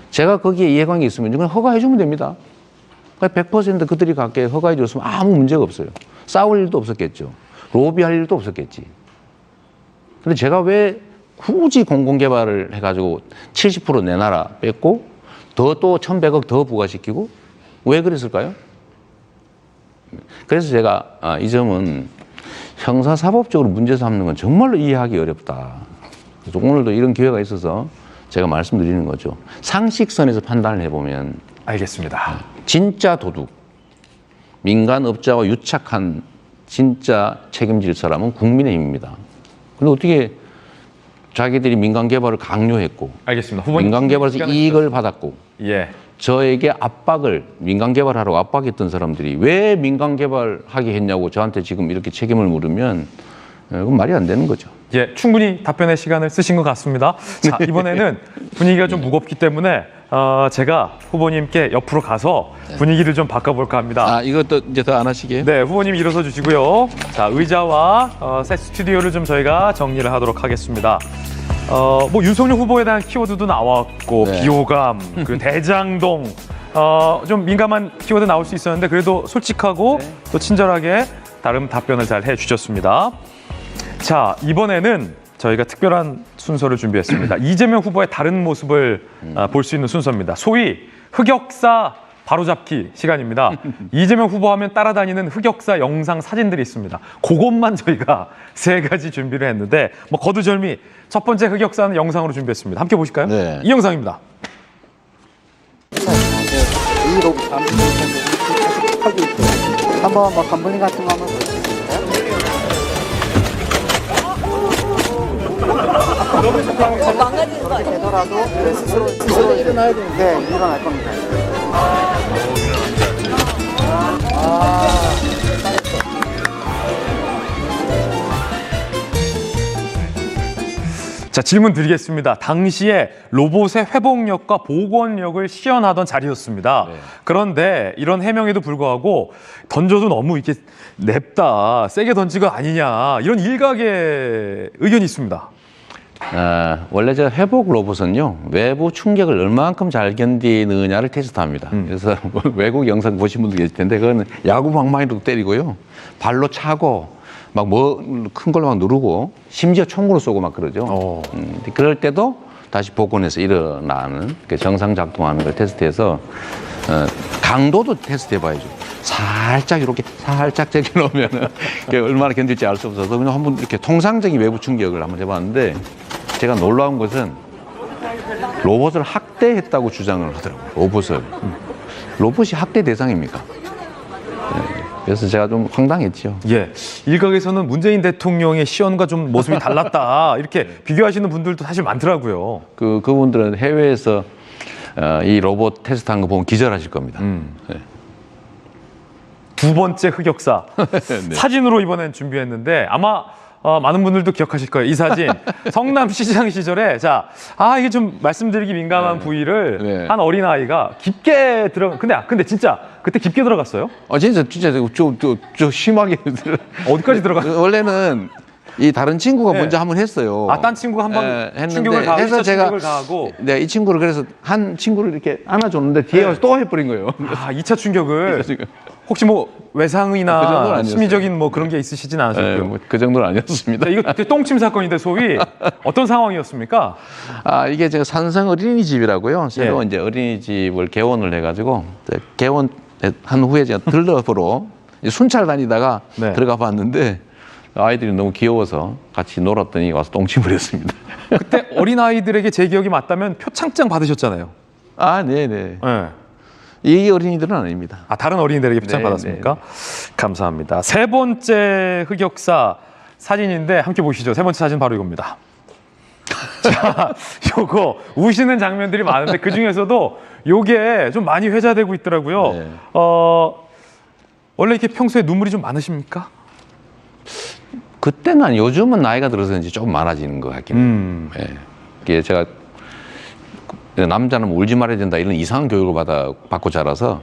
제가 거기에 이해관계 있으면 이건 허가해주면 됩니다. 100% 그들이 갖게 허가해줬으면 아무 문제가 없어요. 싸울 일도 없었겠죠. 로비할 일도 없었겠지. 근데 제가 왜 굳이 공공개발을 해가지고 70% 내놔라 뺐고 또 1,100억 더 부과시키고 왜 그랬을까요? 그래서 제가 이 점은 형사사법적으로 문제 삼는 건 정말로 이해하기 어렵다. 그래서 오늘도 이런 기회가 있어서 제가 말씀드리는 거죠. 상식선에서 판단을 해보면 알겠습니다. 진짜 도둑, 민간업자와 유착한 진짜 책임질 사람은 국민의힘입니다. 근데 어떻게 자기들이 민간개발을 강요했고 알겠습니다. 후보님 민간개발에서 이익을 받았고 예. 저에게 압박을 민간개발하라고 압박했던 사람들이 왜 민간개발하게 했냐고 저한테 지금 이렇게 책임을 물으면 그건 말이 안 되는 거죠. 예, 충분히 답변의 시간을 쓰신 것 같습니다. 자, 이번에는 분위기가 좀 무겁기 때문에 제가 후보님께 옆으로 가서 분위기를 좀 바꿔볼까 합니다. 이것도 이제 더 안 하시게요? 네, 후보님 일어서 주시고요. 자, 의자와 새 스튜디오를 좀 저희가 정리를 하도록 하겠습니다. 뭐 윤석열 후보에 대한 키워드도 나왔고 네. 비호감, 그 대장동 좀 민감한 키워드 나올 수 있었는데 그래도 솔직하고 또 친절하게 나름 답변을 잘 해주셨습니다. 자, 이번에는 저희가 특별한 순서를 준비했습니다. 이재명 후보의 다른 모습을 볼 수 있는 순서입니다. 소위 흑역사 바로잡기 시간입니다. 이재명 후보 하면 따라다니는 흑역사 영상 사진들이 있습니다. 그것만 저희가 3가지 준비를 했는데 뭐 거두절미 첫 번째 흑역사는 영상으로 준비했습니다. 함께 보실까요? 네. 이 영상입니다. 한번 뭐 간분리 같은 거 한번 보여주실까요? 망가지는 거 아니에요? 되더라도 스스로 일어나야 되는데 네, 일어날 겁니다. 자, 질문 드리겠습니다. 당시에 로봇의 회복력과 복원력을 시연하던 자리였습니다. 네. 그런데 이런 해명에도 불구하고 던져도 너무 이렇게 냅다, 세게 던지거 아니냐 이런 일각의 의견이 있습니다. 원래 저 회복 로봇은요, 외부 충격을 얼마만큼 잘 견디느냐를 테스트합니다. 그래서 외국 영상 보신 분들 계실 텐데 그거는 야구 방망이로 때리고요, 발로 차고 막 뭐 큰 걸로 막 누르고 심지어 총으로 쏘고 막 그러죠. 그럴 때도 다시 복원해서 일어나는 그 정상 작동하는 걸 테스트해서 강도도 테스트해봐야죠. 살짝 이렇게 살짝 제껴놓으면 얼마나 견딜지 알 수 없어서 그냥 한번 이렇게 통상적인 외부 충격을 한번 해봤는데 제가 놀라운 것은 로봇을 학대했다고 주장을 하더라고요. 로봇을. 로봇이 학대 대상입니까? 그래서 제가 좀 황당했죠. 예, 일각에서는 문재인 대통령의 시연과 좀 모습이 달랐다 이렇게 비교하시는 분들도 사실 많더라고요. 그분들은 해외에서 이 로봇 테스트한 거 보면 기절하실 겁니다. 네. 두 번째 흑역사 네. 사진으로 이번엔 준비했는데 아마 많은 분들도 기억하실 거예요. 이 사진 성남시장 시절에 이게 좀 말씀드리기 민감한 부위를 네. 한 어린아이가 깊게 근데 진짜 그때 깊게 들어갔어요? 진짜 저 심하게 어디까지 들어갔어요? 원래는 이 다른 친구가 네. 먼저 한번 했어요. 딴 친구가 한번 했는데 충격을 가하고 해서 제가 충격을 가하고 네, 이 친구를 그래서 한 친구를 이렇게 안아줬는데 뒤에 와서 또 해버린 거예요. 2차 충격을 지금. 혹시 뭐 그 정도는 외상이나 아니었어요. 심리적인 뭐 그런 게 있으시진 않으셨고요. 뭐 그 정도는 아니었습니다. 이거 그때 똥침 사건인데 소위 어떤 상황이었습니까? 이게 제가 산성 어린이집이라고요. 새로 예. 이제 어린이집을 개원을 해가지고 개원한 후에 제가 들러보러 순찰 다니다가 네. 들어가 봤는데 아이들이 너무 귀여워서 같이 놀았더니 와서 똥침을 했습니다. 그때 어린아이들에게 제 기억이 맞다면 표창장 받으셨잖아요. 네네. 네. 이 어린이들은 아닙니다. 다른 어린이들에게 표창 네, 받았습니까? 감사합니다. 세 번째 흑역사 사진인데 함께 보시죠. 세 번째 사진 바로 이겁니다. 자, 요거 우시는 장면들이 많은데 그 중에서도 요게 좀 많이 회자되고 있더라고요. 네. 원래 이렇게 평소에 눈물이 좀 많으십니까? 그때는 요즘은 나이가 들어서인지 좀 많아지는 것 같긴 해요. 네. 이게 제가 남자는 울지 말아야 된다 이런 이상한 교육을 받고 자라서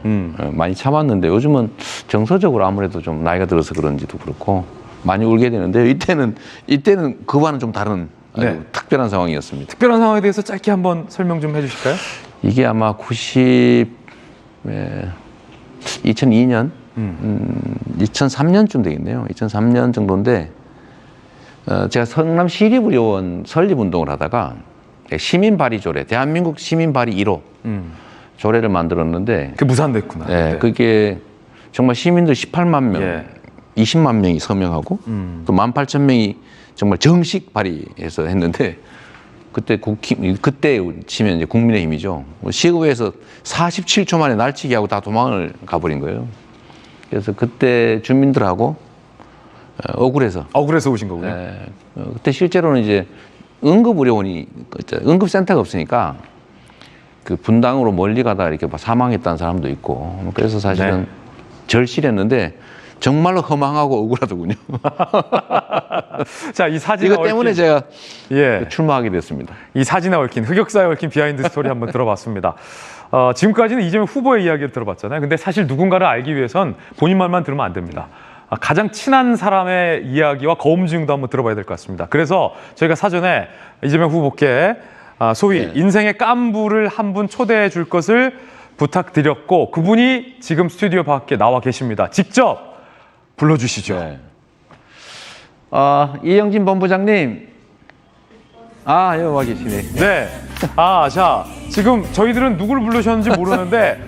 많이 참았는데 요즘은 정서적으로 아무래도 좀 나이가 들어서 그런지도 그렇고 많이 울게 되는데 이때는 그와는 좀 다른 아주 특별한 상황이었습니다. 특별한 상황에 대해서 짧게 한번 설명 좀 해주실까요? 이게 아마 2002년 2003년쯤 되겠네요. 2003년 정도인데 제가 성남시립의료원 설립운동을 하다가 시민발의 조례, 대한민국 시민발의 1호 조례를 만들었는데 그게 무산됐구나. 네, 그게 정말 시민들 18만 명, 20만 명이 서명하고 또 18,000명이 정말 정식 발의해서 했는데 그때 치면 이제 국민의힘이죠. 시의회에서 47초 만에 날치기하고 다 도망을 가버린 거예요. 그래서 그때 주민들하고 억울해서 오신 거군요. 그때 실제로는 이제 응급센터가 없으니까 그 분당으로 멀리 가다 이렇게 사망했다는 사람도 있고 그래서 사실은 절실했는데 정말로 허망하고 억울하더군요. 자, 이 사진 이것 때문에 제가 예. 출마하게 됐습니다. 이 사진에 얽힌 흑역사에 얽힌 비하인드 스토리 한번 들어봤습니다. 지금까지는 이재명 후보의 이야기를 들어봤잖아요. 근데 사실 누군가를 알기 위해선 본인 말만 들으면 안 됩니다. 가장 친한 사람의 이야기와 거음증도 한번 들어봐야 될 것 같습니다. 그래서 저희가 사전에 이재명 후보께 소위 인생의 깐부를 한 분 초대해 줄 것을 부탁드렸고 그분이 지금 스튜디오 밖에 나와 계십니다. 직접 불러주시죠. 이영진 본부장님. 여기 와 계시네. 네. 자, 지금 저희들은 누구를 부르셨는지 모르는데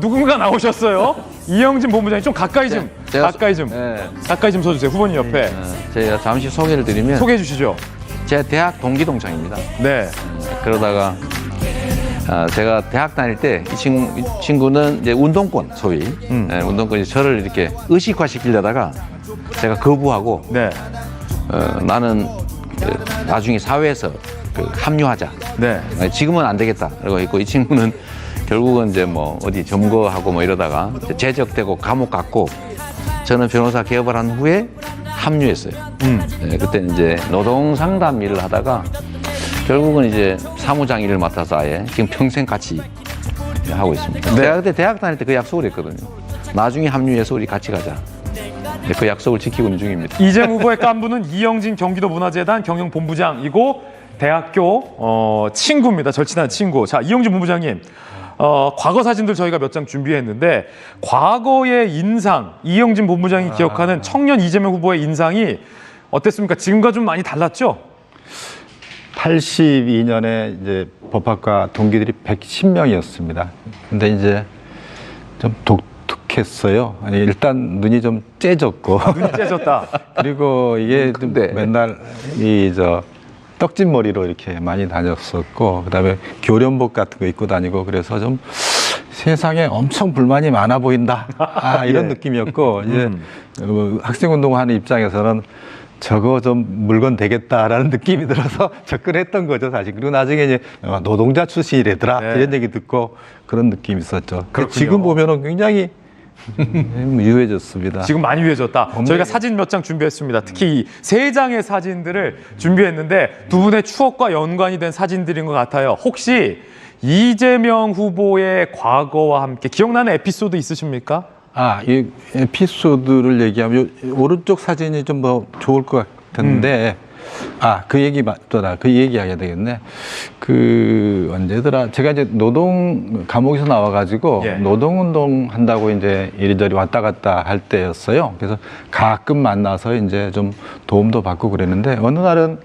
누군가 나오셨어요. 이영진 본부장님 좀 가까이 좀 가까이 좀 서주세요. 후보님 옆에. 제가 잠시 소개를 드리면 소개해 주시죠. 제 대학 동기 동창입니다. 네. 그러다가 제가 대학 다닐 때 이 친구는 이제 운동권 소위 운동권이 저를 이렇게 의식화 시키려다가 제가 거부하고 네. 나는 나중에 사회에서 합류하자. 네. 지금은 안 되겠다. 그러고 있고 이 친구는 결국은 이제 뭐 어디 점거하고 뭐 이러다가 제적되고 감옥 갔고 저는 변호사 개업을 한 후에 합류했어요. 네, 그때는 이제 노동 상담 일을 하다가 결국은 이제 사무장 일을 맡아서 아예 지금 평생 같이 하고 있습니다. 네. 제가 그때 대학 다닐 때 그 약속을 했거든요. 나중에 합류해서 우리 같이 가자. 네, 그 약속을 지키고 있는 중입니다. 이재명 후보의 깐부는 이영진 경기도문화재단 경영본부장이고 대학교 친구입니다. 절친한 친구. 자, 이영진 본부장님. 과거 사진들 저희가 몇 장 준비했는데 과거의 인상, 이영진 본부장이 기억하는 청년 이재명 후보의 인상이 어땠습니까? 지금과 좀 많이 달랐죠? 82년에 이제 법학과 동기들이 110명이었습니다. 근데 이제 좀 독특했어요. 아니, 일단 눈이 좀 째졌고. 눈이 째졌다. 그리고 이게 맨날 떡진 머리로 이렇게 많이 다녔었고, 그다음에 교련복 같은 거 입고 다니고, 그래서 좀 세상에 엄청 불만이 많아 보인다. 이런 느낌이었고, 이제 학생운동 하는 입장에서는 저거 좀 물건 되겠다라는 느낌이 들어서 접근했던 거죠, 사실. 그리고 나중에 이제 노동자 출신이래더라. 네. 이런 얘기 듣고 그런 느낌이 있었죠. 그렇군요. 지금 보면은 굉장히 유해졌습니다. 지금 많이 유해졌다. 저희가 사진 몇 장 준비했습니다. 특히 이 3장의 사진들을 준비했는데 두 분의 추억과 연관이 된 사진들인 것 같아요. 혹시 이재명 후보의 과거와 함께 기억나는 에피소드 있으십니까? 이 에피소드를 얘기하면 오른쪽 사진이 좀 더 좋을 것 같은데, 그 얘기 맞더라. 그 얘기해야 되겠네. 언제더라. 제가 이제 감옥에서 나와가지고 노동운동 한다고 이제 이리저리 왔다 갔다 할 때였어요. 그래서 가끔 만나서 이제 좀 도움도 받고 그랬는데, 어느 날은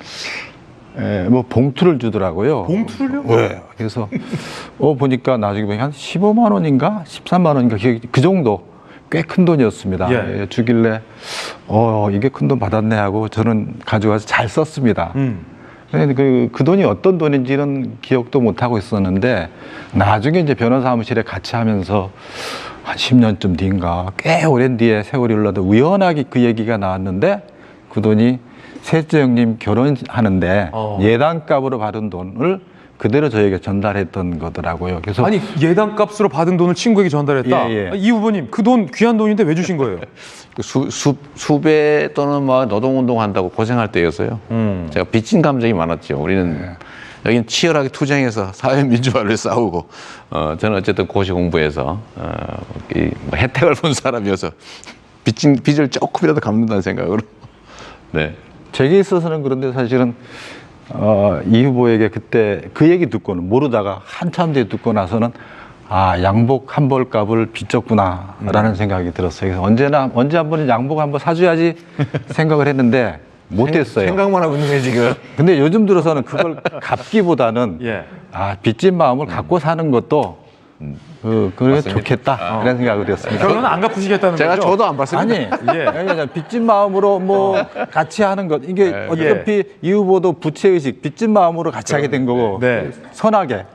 뭐 봉투를 주더라고요. 봉투를요? 네. 그래서 보니까 나중에 보니까 한 15만 원인가 13만 원인가 그 정도 꽤 큰 돈이었습니다. 주길래 이게 큰 돈 받았네 하고 저는 가져가서 잘 썼습니다. 근데 그 돈이 어떤 돈인지는 기억도 못 하고 있었는데 나중에 이제 변호사 사무실에 같이 하면서 한 10년쯤 뒤인가 꽤 오랜 뒤에 세월이 흘러도 우연하게 그 얘기가 나왔는데 그 돈이 셋째 형님 결혼하는데 예단값으로 받은 돈을 그대로 저에게 전달했던 거더라고요. 그래서 아니, 예단값으로 받은 돈을 친구에게 전달했다. 이 후보님, 그 돈 귀한 돈인데 왜 주신 거예요? 수배 또는 뭐 노동운동 한다고 고생할 때였어요. 제가 빚진 감정이 많았죠. 우리는 여기는 치열하게 투쟁해서 사회민주화를 싸우고 저는 어쨌든 고시 공부해서 뭐 혜택을 본 사람이어서 빚을 조금이라도 갚는다는 생각으로. 네. 제게 있어서는 그런데 사실은 이 후보에게 그때 그 얘기 듣고는 모르다가 한참 뒤에 듣고 나서는 양복 한 벌 값을 빚졌구나라는 생각이 들었어요. 그래서 언제 한 번은 양복 한 번 사줘야지 생각을 했는데 못했어요. 생각만 하고 있는 거예요, 지금. 근데 요즘 들어서는 그걸 갚기보다는 빚진 마음을 갖고 사는 것도 그래 좋겠다 이런 생각을 했습니다. 결론은 안 갚으시겠다는 제가 거죠? 저도 안 봤습니다. 아니, 빚진 마음으로 뭐 같이 하는 것 이게 어차피 이 후보도 부채의식 빚진 마음으로 같이 하게 된 거고 선하게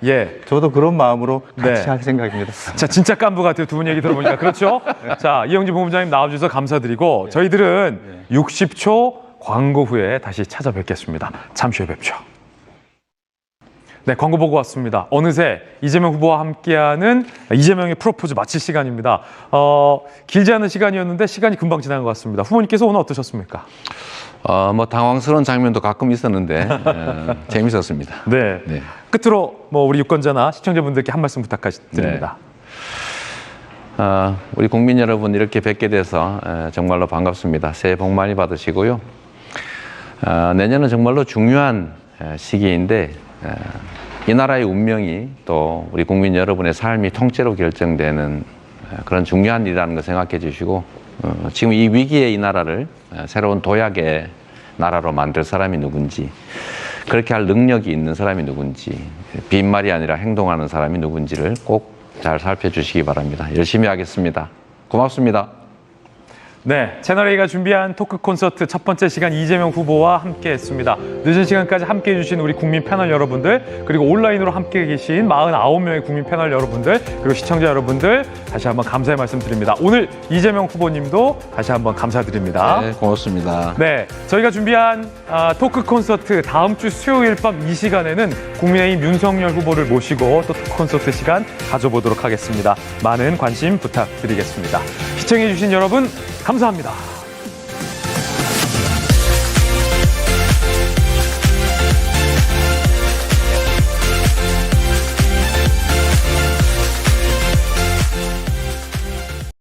저도 그런 마음으로 같이 할 생각입니다. 자, 진짜 깐부 같아요. 두 분 얘기 들어보니까. 그렇죠? 자, 이영진 본부장님 나와주셔서 감사드리고 저희들은 60초 광고 후에 다시 찾아뵙겠습니다. 잠시 후에 뵙죠. 네, 광고 보고 왔습니다. 어느새 이재명 후보와 함께하는 이재명의 프로포즈 마칠 시간입니다. 길지 않은 시간이었는데 시간이 금방 지난 것 같습니다. 후보님께서 오늘 어떠셨습니까? 뭐 당황스러운 장면도 가끔 있었는데 재밌었습니다. 네. 끝으로 뭐 우리 유권자나 시청자분들께 한 말씀 부탁드립니다. 우리 국민 여러분 이렇게 뵙게 돼서 정말로 반갑습니다. 새해 복 많이 받으시고요. 내년은 정말로 중요한 시기인데 이 나라의 운명이 또 우리 국민 여러분의 삶이 통째로 결정되는 그런 중요한 일이라는 걸 생각해 주시고 지금 이 위기의 이 나라를 새로운 도약의 나라로 만들 사람이 누군지, 그렇게 할 능력이 있는 사람이 누군지, 빈말이 아니라 행동하는 사람이 누군지를 꼭 잘 살펴주시기 바랍니다. 열심히 하겠습니다. 고맙습니다. 네, 채널A가 준비한 토크 콘서트 첫 번째 시간 이재명 후보와 함께했습니다. 늦은 시간까지 함께해 주신 우리 국민 패널 여러분들, 그리고 온라인으로 함께 계신 49명의 국민 패널 여러분들, 그리고 시청자 여러분들 다시 한번 감사의 말씀 드립니다. 오늘 이재명 후보님도 다시 한번 감사드립니다. 네, 고맙습니다. 네, 저희가 준비한 토크 콘서트 다음 주 수요일 밤 이 시간에는 국민의힘 윤석열 후보를 모시고 또 토크 콘서트 시간 가져보도록 하겠습니다. 많은 관심 부탁드리겠습니다. 시청해 주신 여러분 감사합니다.